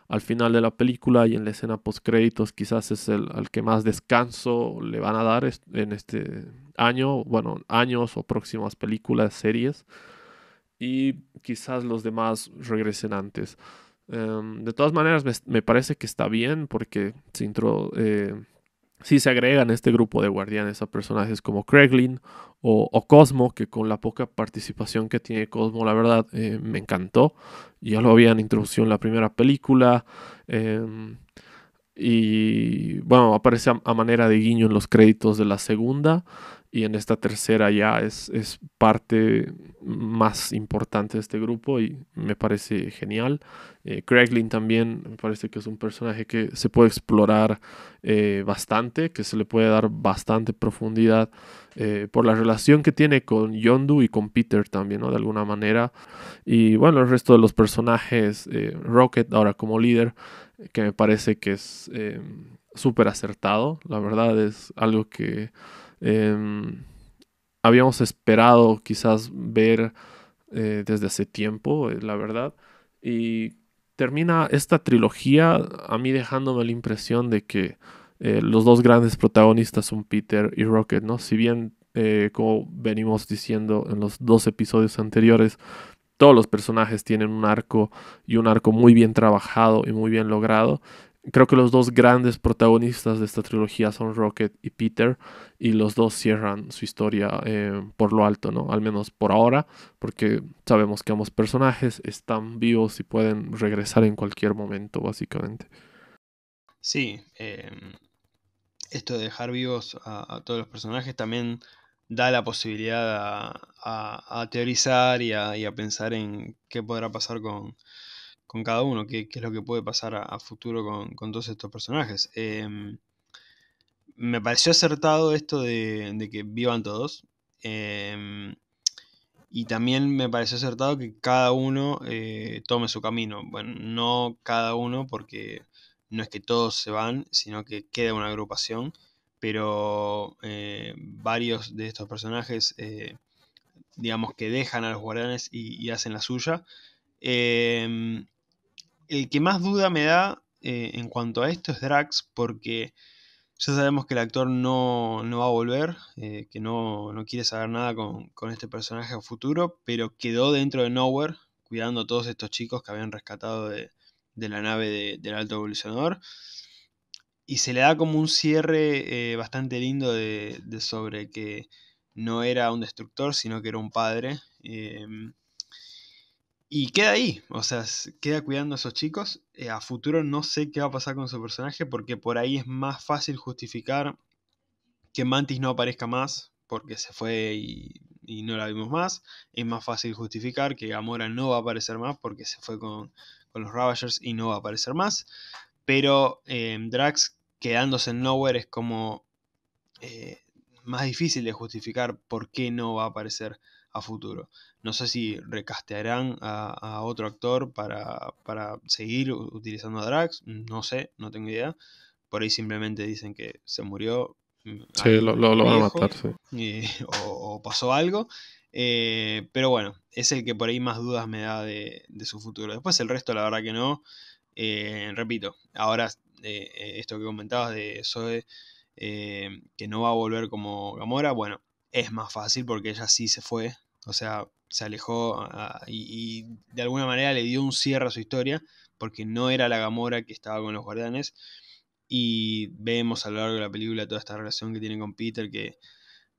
al final de la película y en la escena post-créditos, quizás es el al que más descanso le van a dar en este año, bueno, años o próximas películas, series, y quizás los demás regresen antes. De todas maneras, me parece que está bien porque sí se agregan a este grupo de guardianes a personajes como Kraglin o Cosmo, que con la poca participación que tiene Cosmo, la verdad, me encantó. Ya lo habían introducido en la primera película. em, y bueno, aparece a manera de guiño en los créditos de la segunda. Y en esta tercera ya es parte más importante de este grupo y me parece genial. Kraglin también me parece que es un personaje que se puede explorar bastante, que se le puede dar bastante profundidad por la relación que tiene con Yondu y con Peter también, ¿no? De alguna manera. Y bueno, el resto de los personajes, Rocket ahora como líder, que me parece que es súper acertado. La verdad es algo que habíamos esperado quizás ver desde hace tiempo, la verdad. Y termina esta trilogía a mí dejándome la impresión de que los dos grandes protagonistas son Peter y Rocket, ¿no? Si bien, como venimos diciendo en los dos episodios anteriores, todos los personajes tienen un arco y un arco muy bien trabajado y muy bien logrado. Creo que los dos grandes protagonistas de esta trilogía son Rocket y Peter y los dos cierran su historia por lo alto, ¿no? Al menos por ahora, porque sabemos que ambos personajes están vivos y pueden regresar en cualquier momento, básicamente. Sí, esto de dejar vivos a todos los personajes también da la posibilidad a teorizar y a pensar en qué podrá pasar con cada uno, qué es lo que puede pasar a futuro con todos estos personajes. Me pareció acertado esto de que vivan todos. em, y también me pareció acertado que cada uno tome su camino. Bueno, no cada uno porque no es que todos se van, sino que queda una agrupación. Pero varios de estos personajes, digamos que dejan a los guardianes y hacen la suya. Em, el que más duda me da en cuanto a esto es Drax, porque ya sabemos que el actor no va a volver, que no quiere saber nada con este personaje a futuro, pero quedó dentro de Nowhere, cuidando a todos estos chicos que habían rescatado de la nave del Alto Evolucionador. Y se le da como un cierre bastante lindo de sobre que no era un destructor, sino que era un padre. Y queda ahí, o sea, queda cuidando a esos chicos. A futuro no sé qué va a pasar con su personaje, porque por ahí es más fácil justificar que Mantis no aparezca más, porque se fue y no la vimos más. Es más fácil justificar que Gamora no va a aparecer más, porque se fue con los Ravagers y no va a aparecer más. Pero Drax quedándose en Nowhere es como eh, más difícil de justificar por qué no va a aparecer a futuro. No sé si recastearán a otro actor para seguir utilizando a Drax, no sé, no tengo idea. Por ahí simplemente dicen que se murió Sí, ahí lo van a viejo matar, sí. o pasó algo. Pero bueno, es el que por ahí más dudas me da de su futuro. Después el resto, la verdad que no. Repito, ahora esto que comentabas de Zoe, que no va a volver como Gamora, bueno, es más fácil porque ella sí se fue, o sea, se alejó y de alguna manera le dio un cierre a su historia, porque no era la Gamora que estaba con los guardianes. Y vemos a lo largo de la película toda esta relación que tiene con Peter, que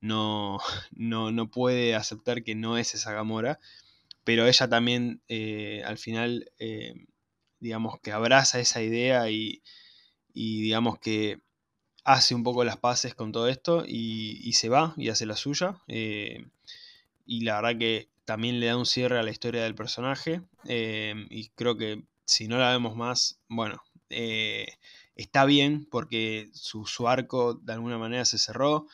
no, no puede aceptar que no es esa Gamora, pero ella también al final, digamos que abraza esa idea y digamos que hace un poco las paces con todo esto y se va y hace la suya. Y la verdad que también le da un cierre a la historia del personaje. Y creo que si no la vemos más, bueno, está bien porque su arco de alguna manera se cerró.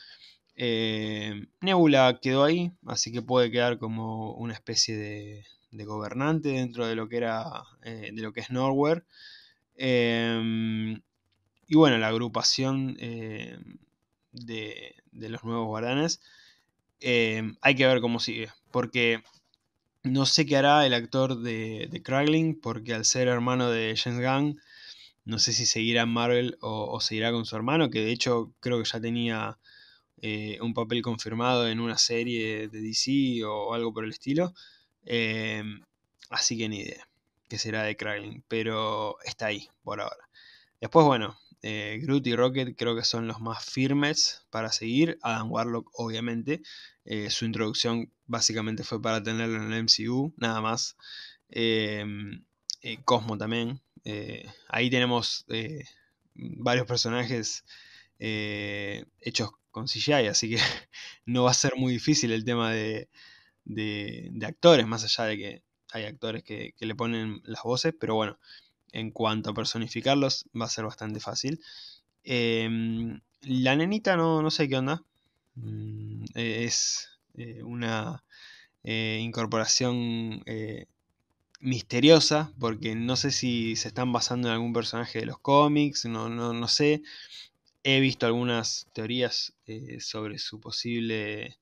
Nebula quedó ahí, así que puede quedar como una especie de gobernante dentro de lo que era, de lo que es Nowhere. Eh, y bueno, la agrupación de los nuevos guardianes, hay que ver cómo sigue, porque no sé qué hará el actor de Kraglin, porque al ser hermano de James Gunn, no sé si seguirá en Marvel o seguirá con su hermano, que de hecho creo que ya tenía un papel confirmado en una serie de DC o algo por el estilo. Eh, Así que ni idea qué será de Kraglin, pero está ahí por ahora. Después, bueno, Groot y Rocket creo que son los más firmes para seguir. Adam Warlock, obviamente. Su introducción básicamente fue para tenerlo en el MCU, nada más. Eh, Cosmo también. Ahí tenemos varios personajes hechos con CGI, así que no va a ser muy difícil el tema de actores, más allá de que hay actores que le ponen las voces, pero bueno, en cuanto a personificarlos va a ser bastante fácil. La nenita no sé qué onda. Es una incorporación misteriosa, porque no sé si se están basando en algún personaje de los cómics, no sé. He visto algunas teorías sobre su posible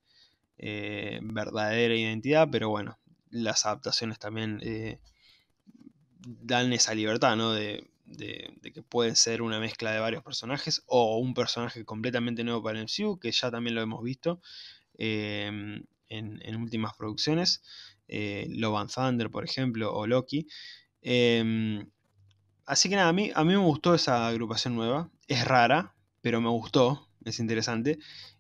verdadera identidad, pero bueno, las adaptaciones también dan esa libertad, ¿no? De que pueden ser una mezcla de varios personajes o un personaje completamente nuevo para el MCU, que ya también lo hemos visto en últimas producciones. Love and Thunder, por ejemplo, o Loki. Eh, Así que nada, a mí me gustó esa agrupación nueva. Es rara, pero me gustó, es interesante.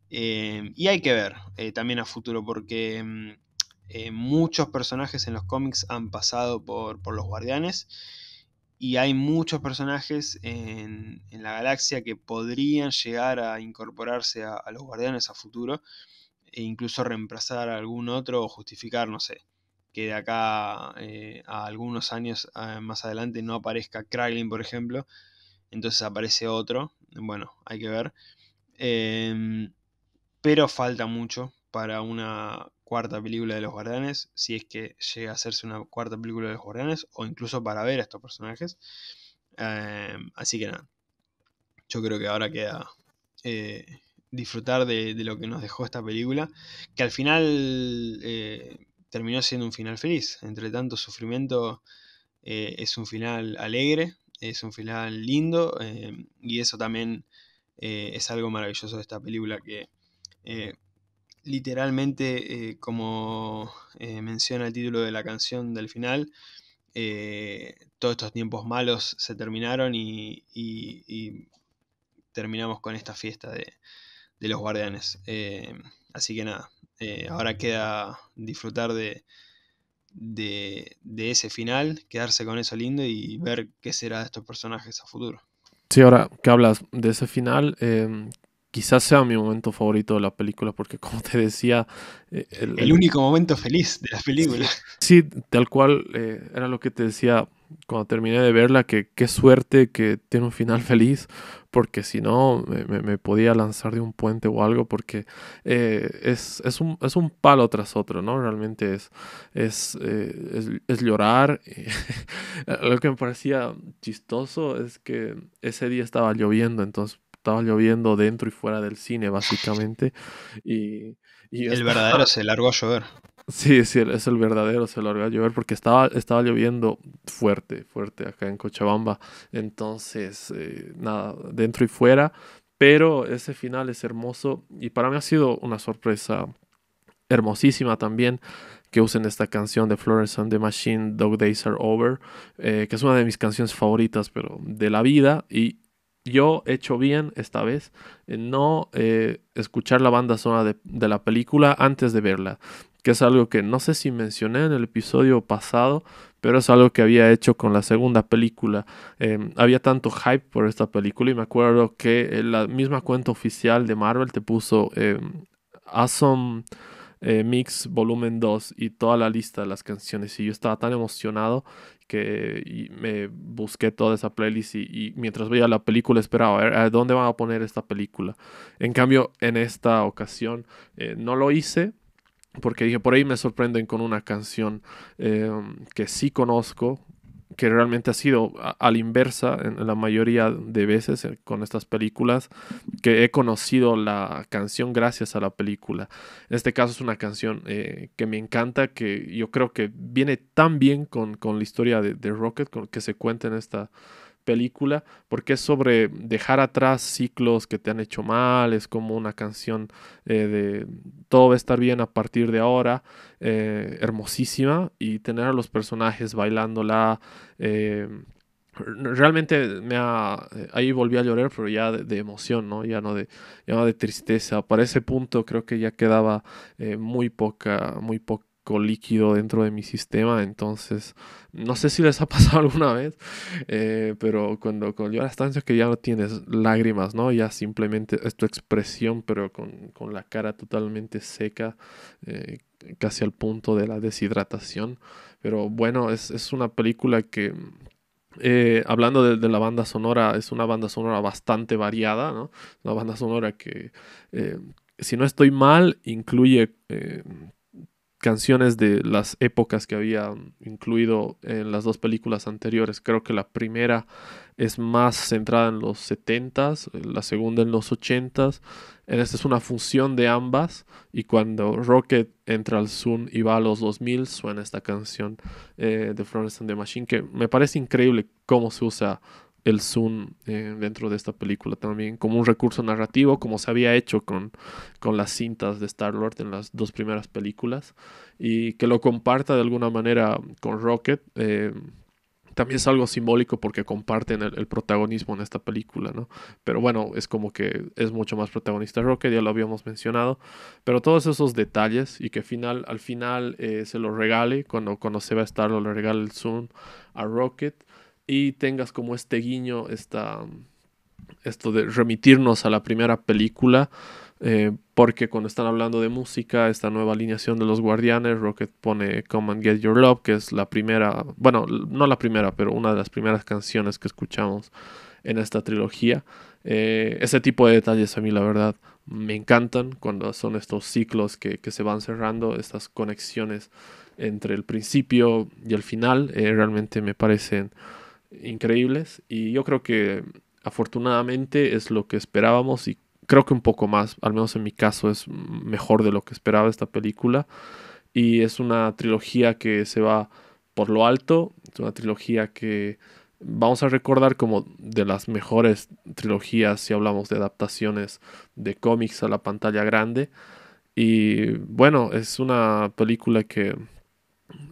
Y hay que ver también a futuro, porque muchos personajes en los cómics han pasado por los Guardianes. y hay muchos personajes en la galaxia que podrían llegar a incorporarse a los Guardianes a futuro, e incluso reemplazar a algún otro o justificar, no sé, que de acá a algunos años más adelante no aparezca Kraglin, por ejemplo, entonces aparece otro, bueno, hay que ver. Em, pero falta mucho para una cuarta película de los Guardianes, si es que llega a hacerse una cuarta película de los Guardianes, o incluso para ver a estos personajes. Así que nada, yo creo que ahora queda eh, disfrutar de lo que nos dejó esta película, que al final terminó siendo un final feliz. Entre tanto sufrimiento, es un final alegre, es un final lindo, y eso también es algo maravilloso de esta película, que eh, literalmente, como menciona el título de la canción del final, todos estos tiempos malos se terminaron y terminamos con esta fiesta de los guardianes. Así que nada, ahora queda disfrutar de ese final, quedarse con eso lindo y ver qué será de estos personajes a futuro. Sí, ahora que hablas de ese final, quizás sea mi momento favorito de la película, porque como te decía, El único momento feliz de la película. sí, tal cual, era lo que te decía cuando terminé de verla, que qué suerte que tiene un final feliz, porque si no me podía lanzar de un puente o algo, porque es un palo tras otro, ¿no? Realmente es llorar. Lo que me parecía chistoso es que ese día estaba lloviendo, entonces estaba lloviendo dentro y fuera del cine, básicamente, y, y yo El estaba. verdadero se largó a llover. Sí, sí, es el verdadero, se lo largó a llover porque estaba lloviendo fuerte, fuerte acá en Cochabamba. Entonces, nada, dentro y fuera. Pero ese final es hermoso y para mí ha sido una sorpresa hermosísima también que usen esta canción de Florence and the Machine, Dog Days Are Over, que es una de mis canciones favoritas, pero de la vida. Y yo he hecho bien esta vez en no escuchar la banda sonora de la película antes de verla, que es algo que no sé si mencioné en el episodio pasado, pero es algo que había hecho con la segunda película. Había tanto hype por esta película y me acuerdo que la misma cuenta oficial de Marvel te puso Awesome Mix Volumen 2 y toda la lista de las canciones. Y yo estaba tan emocionado que me busqué toda esa playlist y mientras veía la película esperaba a ver a dónde van a poner esta película. En cambio, en esta ocasión no lo hice porque dije, por ahí me sorprenden con una canción que sí conozco, que realmente ha sido a la inversa en la mayoría de veces con estas películas, que he conocido la canción gracias a la película. En este caso es una canción que me encanta, que yo creo que viene tan bien con la historia de Rocket, que se cuenta en esta película, porque es sobre dejar atrás ciclos que te han hecho mal, es como una canción de todo va a estar bien a partir de ahora, hermosísima, y tener a los personajes bailándola. eh, Realmente ahí volví a llorar, pero ya de emoción, ¿no? Ya no de tristeza. Para ese punto creo que ya quedaba muy poco líquido dentro de mi sistema, entonces no sé si les ha pasado alguna vez, pero cuando lloras tanto que ya no tienes lágrimas, ¿no? Ya simplemente es tu expresión, pero con la cara totalmente seca, eh, casi al punto de la deshidratación. Pero bueno, es una película que hablando de la banda sonora, es una banda sonora bastante variada, ¿no? Una banda sonora que, eh, si no estoy mal, incluye canciones de las épocas que había incluido en las dos películas anteriores. Creo que la primera es más centrada en los 70s, la segunda en los 80s. En esta es una función de ambas y cuando Rocket entra al Zoom y va a los 2000 suena esta canción de Florence and the Machine, que me parece increíble cómo se usa el Zoom dentro de esta película también como un recurso narrativo, como se había hecho con las cintas de Star-Lord en las dos primeras películas, y que lo comparta de alguna manera con Rocket. También es algo simbólico porque comparten el protagonismo en esta película, ¿no? Pero bueno, es como que es mucho más protagonista Rocket, ya lo habíamos mencionado. Pero todos esos detalles y que al final se lo regale, cuando se va a estar, le regale el Zoom a Rocket. y tengas como este guiño, esto de remitirnos a la primera película, porque cuando están hablando de música, esta nueva alineación de los Guardianes, Rocket pone Come and Get Your Love, que es la primera, bueno, no la primera, pero una de las primeras canciones que escuchamos en esta trilogía. Ese tipo de detalles a mí la verdad me encantan cuando son estos ciclos que se van cerrando, estas conexiones entre el principio y el final, realmente me parecen increíbles y yo creo que afortunadamente es lo que esperábamos y creo que un poco más, al menos en mi caso es mejor de lo que esperaba esta película y es una trilogía que se va por lo alto, es una trilogía que vamos a recordar como de las mejores trilogías si hablamos de adaptaciones de cómics a la pantalla grande y bueno, es una película que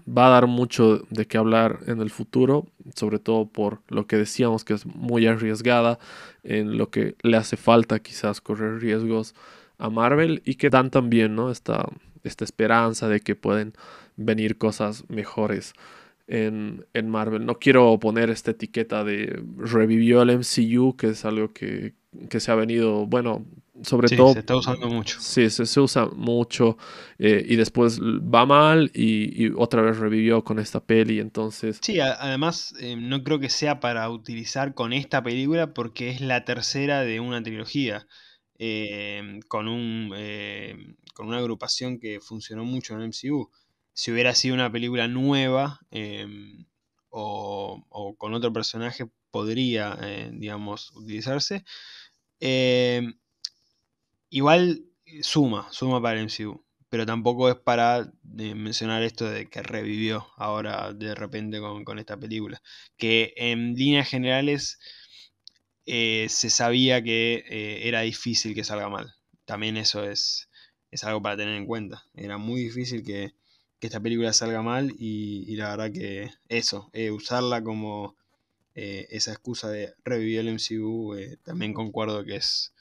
va a dar mucho de qué hablar en el futuro, sobre todo por lo que decíamos que es muy arriesgada, en lo que le hace falta quizás correr riesgos a Marvel y que dan también, ¿no? Esta esperanza de que pueden venir cosas mejores en Marvel. No quiero poner esta etiqueta de revivió el MCU, que es algo que se ha venido, bueno, sobre Sí, se todo, está usando mucho. sí, se usa mucho y después va mal y otra vez revivió con esta peli, entonces, Sí, además no creo que sea para utilizar con esta película porque es la tercera de una trilogía, con una agrupación que funcionó mucho en el MCU. Si hubiera sido una película nueva o con otro personaje podría, digamos, utilizarse. Em, Igual suma para el MCU, pero tampoco es para mencionar esto de que revivió ahora de repente con esta película. Que en líneas generales se sabía que era difícil que salga mal. También eso es algo para tener en cuenta. Era muy difícil que esta película salga mal y la verdad que eso, usarla como esa excusa de revivir el MCU, también concuerdo que es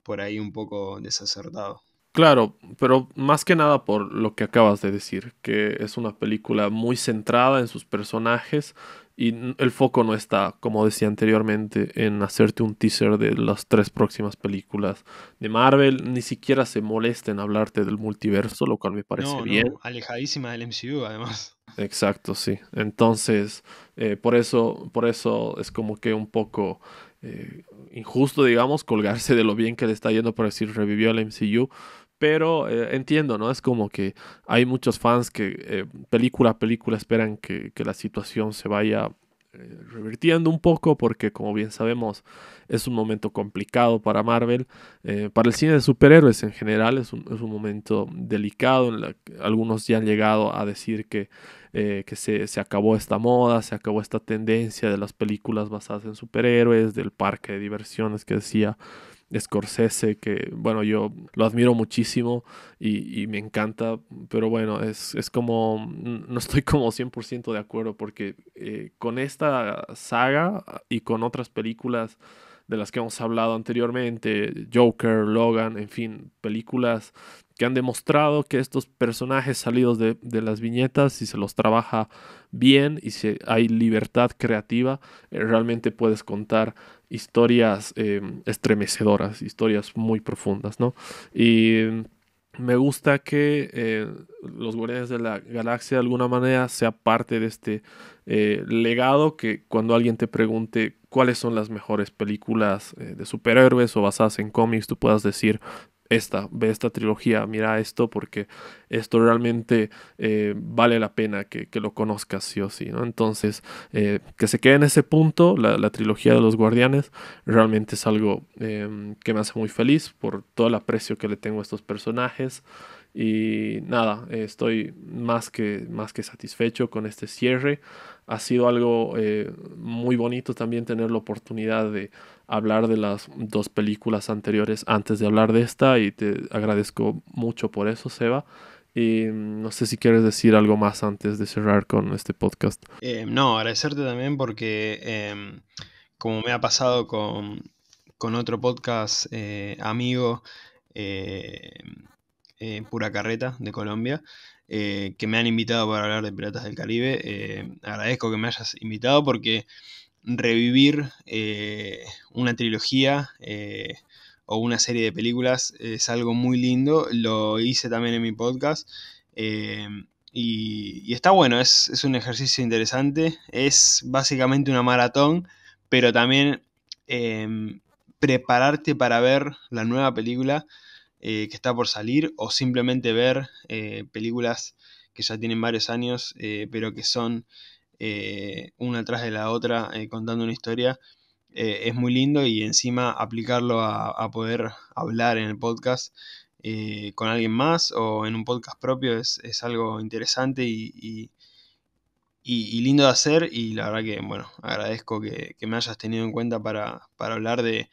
por ahí un poco desacertado. claro, pero más que nada por lo que acabas de decir, que es una película muy centrada en sus personajes y el foco no está, como decía anteriormente, en hacerte un teaser de las tres próximas películas de Marvel, ni siquiera se molesta en hablarte del multiverso, lo cual me parece No, bien. no, alejadísima del MCU además. Exacto, sí. Entonces, por eso es como que un poco injusto, digamos, colgarse de lo bien que le está yendo por decir revivió el MCU. Pero entiendo, ¿no? Es como que hay muchos fans que película a película esperan que la situación se vaya revirtiendo un poco porque, como bien sabemos, es un momento complicado para Marvel. Para el cine de superhéroes en general es un momento delicado en la que algunos ya han llegado a decir que se acabó esta moda, se acabó esta tendencia de las películas basadas en superhéroes, del parque de diversiones que decía Scorsese, que bueno, yo lo admiro muchísimo y me encanta, pero bueno, es como, no estoy como 100% de acuerdo porque con esta saga y con otras películas de las que hemos hablado anteriormente, Joker, Logan, en fin, películas que han demostrado que estos personajes salidos de las viñetas, si se los trabaja bien y si hay libertad creativa, realmente puedes contar historias estremecedoras, historias muy profundas, ¿no? Y me gusta que los Guardianes de la Galaxia de alguna manera sea parte de este legado que cuando alguien te pregunte cuáles son las mejores películas de superhéroes o basadas en cómics, tú puedas decir ve esta trilogía, mira esto, porque esto realmente vale la pena que lo conozcas sí o sí, ¿no? Entonces, que se quede en ese punto, la trilogía de los Guardianes, realmente es algo que me hace muy feliz por todo el aprecio que le tengo a estos personajes. Y nada, estoy más que satisfecho con este cierre. Ha sido algo muy bonito también tener la oportunidad de hablar de las dos películas anteriores antes de hablar de esta y te agradezco mucho por eso, Seba. Y no sé si quieres decir algo más antes de cerrar con este podcast. No, agradecerte también porque como me ha pasado con otro podcast amigo, eh, Pura Carreta de Colombia, que me han invitado para hablar de Piratas del Caribe. Agradezco que me hayas invitado porque revivir una trilogía o una serie de películas es algo muy lindo. Lo hice también en mi podcast. eh, y está bueno, es un ejercicio interesante. Es básicamente una maratón, pero también prepararte para ver la nueva película que está por salir, o simplemente ver películas que ya tienen varios años, pero que son una tras de la otra contando una historia. Es muy lindo, y encima aplicarlo a poder hablar en el podcast con alguien más o en un podcast propio es algo interesante y lindo de hacer. Y la verdad que, bueno, agradezco que me hayas tenido en cuenta para hablar de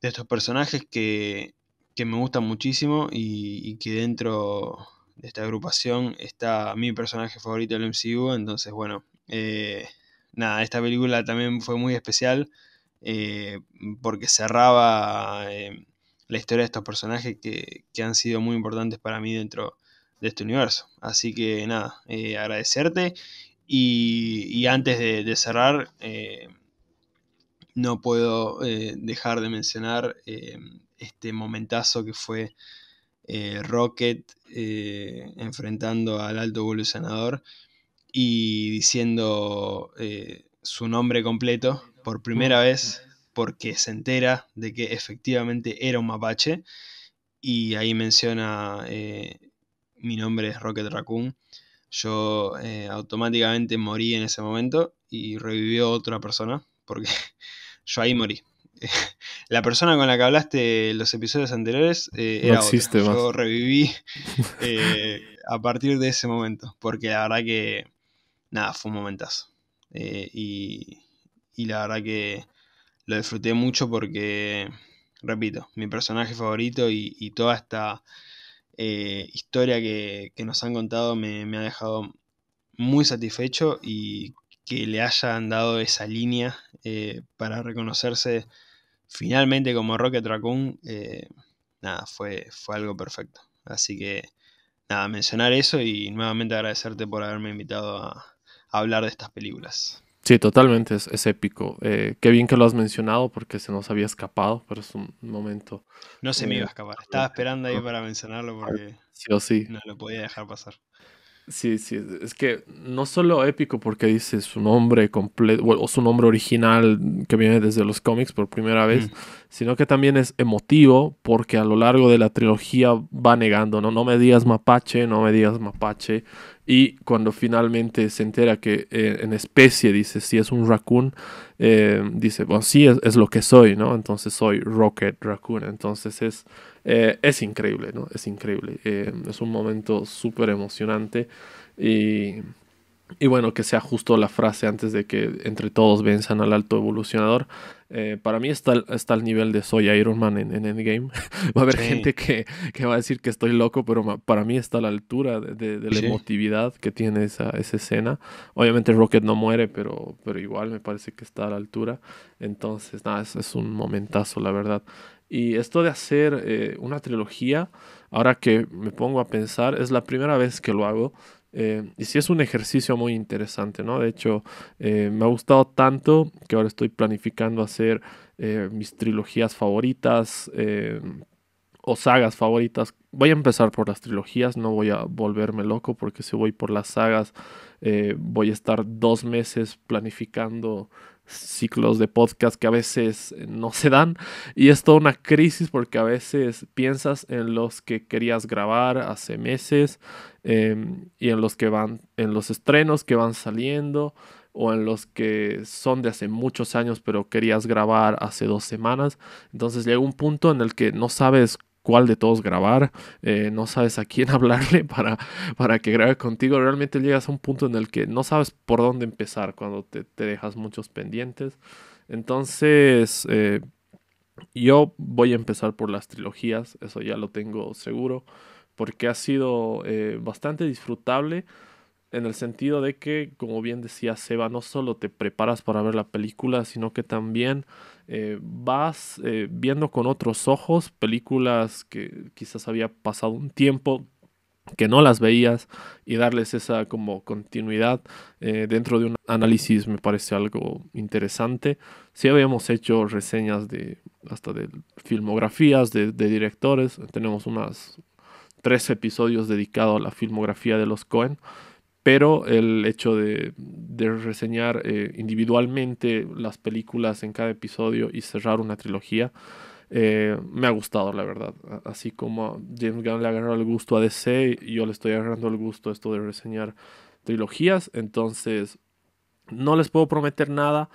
estos personajes que me gustan muchísimo, y que dentro de esta agrupación está mi personaje favorito del MCU. Entonces, bueno, nada, esta película también fue muy especial eh, porque cerraba la historia de estos personajes que han sido muy importantes para mí dentro de este universo. Así que nada, agradecerte, y antes de cerrar, no puedo dejar de mencionar este momentazo que fue Rocket enfrentando al Alto Evolucionador y diciendo su nombre completo por primera vez, porque se entera de que efectivamente era un mapache, y ahí menciona mi nombre es Rocket Raccoon. Yo automáticamente morí en ese momento y revivió otra persona, porque yo ahí morí. La persona con la que hablaste en los episodios anteriores No era otra. existe más. Yo reviví a partir de ese momento, porque la verdad que, nada, fue un momentazo. Y la verdad que lo disfruté mucho porque, repito, mi personaje favorito, y toda esta historia que nos han contado me ha dejado muy satisfecho, y que le hayan dado esa línea para reconocerse finalmente como Rocket Raccoon, nada, fue algo perfecto. Así que nada, mencionar eso, y nuevamente agradecerte por haberme invitado a hablar de estas películas. Sí, totalmente, es épico. Qué bien que lo has mencionado porque se nos había escapado, pero es un momento No se me iba a escapar, estaba totalmente esperando ahí épico. para mencionarlo porque Sí o sí. no lo podía dejar pasar. Sí, sí, es que no solo épico porque dice su nombre completo o su nombre original que viene desde los cómics por primera vez, Mm, sino que también es emotivo porque a lo largo de la trilogía va negando, no, no me digas mapache, no me digas mapache, y cuando finalmente se entera que en especie, dice, si es un raccoon, dice, bueno, sí, es lo que soy, ¿no? Entonces soy Rocket Raccoon, entonces es increíble, ¿no? Es increíble. Es un momento súper emocionante. Y, y bueno, que sea justo la frase antes de que entre todos venzan al alto evolucionador. Para mí está al nivel de soy Iron Man en Endgame. Va a haber sí, gente que va a decir que estoy loco, pero para mí está a la altura de la sí. emotividad que tiene esa escena. Obviamente Rocket no muere, pero igual me parece que está a la altura. Entonces, nada, es un momentazo, la verdad. Y esto de hacer una trilogía, ahora que me pongo a pensar, es la primera vez que lo hago. Y sí es un ejercicio muy interesante, ¿no? De hecho, me ha gustado tanto que ahora estoy planificando hacer mis trilogías favoritas o sagas favoritas. Voy a empezar por las trilogías, no voy a volverme loco porque si voy por las sagas voy a estar 2 meses planificando ciclos de podcast que a veces no se dan y es toda una crisis porque a veces piensas en los que querías grabar hace meses y en los que van, en los estrenos que van saliendo o en los que son de hace muchos años pero querías grabar hace 2 semanas. Entonces llega un punto en el que no sabes cuál de todos grabar, no sabes a quién hablarle para que grabe contigo. Realmente llegas a un punto en el que no sabes por dónde empezar cuando te dejas muchos pendientes. Entonces, yo voy a empezar por las trilogías, eso ya lo tengo seguro, porque ha sido bastante disfrutable en el sentido de que, como bien decía Seba, no solo te preparas para ver la película, sino que también vas viendo con otros ojos películas que quizás había pasado un tiempo que no las veías y darles esa como continuidad dentro de un análisis me parece algo interesante. Sí habíamos hecho reseñas hasta de filmografías de directores, tenemos unas 3 episodios dedicados a la filmografía de los Coen, pero el hecho de reseñar individualmente las películas en cada episodio y cerrar una trilogía me ha gustado, la verdad. Así como James Gunn le agarró el gusto a DC, yo le estoy agarrando el gusto a esto de reseñar trilogías. Entonces, no les puedo prometer nada,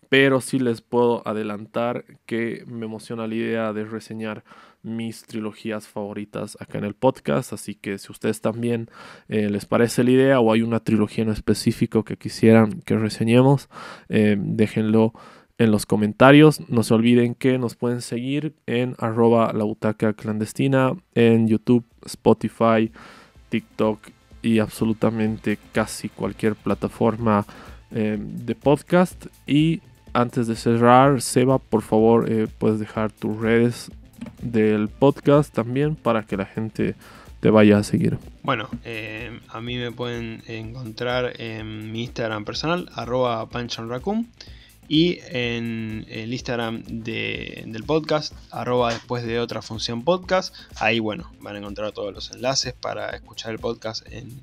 pero sí les puedo adelantar que me emociona la idea de reseñar mis trilogías favoritas acá en el podcast. Así que si ustedes también les parece la idea o hay una trilogía en específico que quisieran que reseñemos, déjenlo en los comentarios. No se olviden que nos pueden seguir en @labutacaclandestina en YouTube, Spotify, TikTok y absolutamente casi cualquier plataforma de podcast. Y antes de cerrar, Seba, por favor, puedes dejar tus redes del podcast también para que la gente te vaya a seguir. Bueno, a mí me pueden encontrar en mi Instagram personal, @panchanraccoon, y en el Instagram del podcast, @después de otra función podcast. Ahí, bueno, van a encontrar todos los enlaces para escuchar el podcast en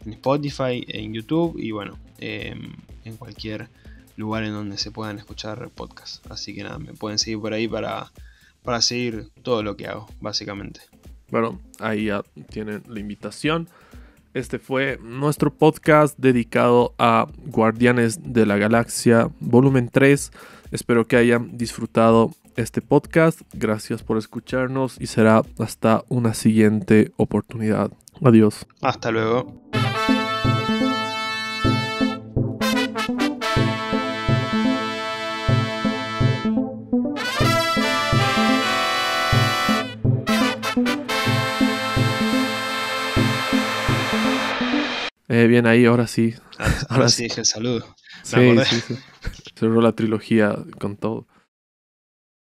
Spotify, en YouTube y, bueno, en cualquier lugar en donde se puedan escuchar podcasts. Así que nada, me pueden seguir por ahí para seguir todo lo que hago, básicamente. Bueno, ahí ya tienen la invitación. Este fue nuestro podcast dedicado a Guardianes de la Galaxia Volumen 3. Espero que hayan disfrutado este podcast. Gracias por escucharnos y será hasta una siguiente oportunidad. Adiós. Hasta luego. Bien, ahí, ahora sí. Ahora sí dije el saludo. Sí. Cerró la trilogía con todo.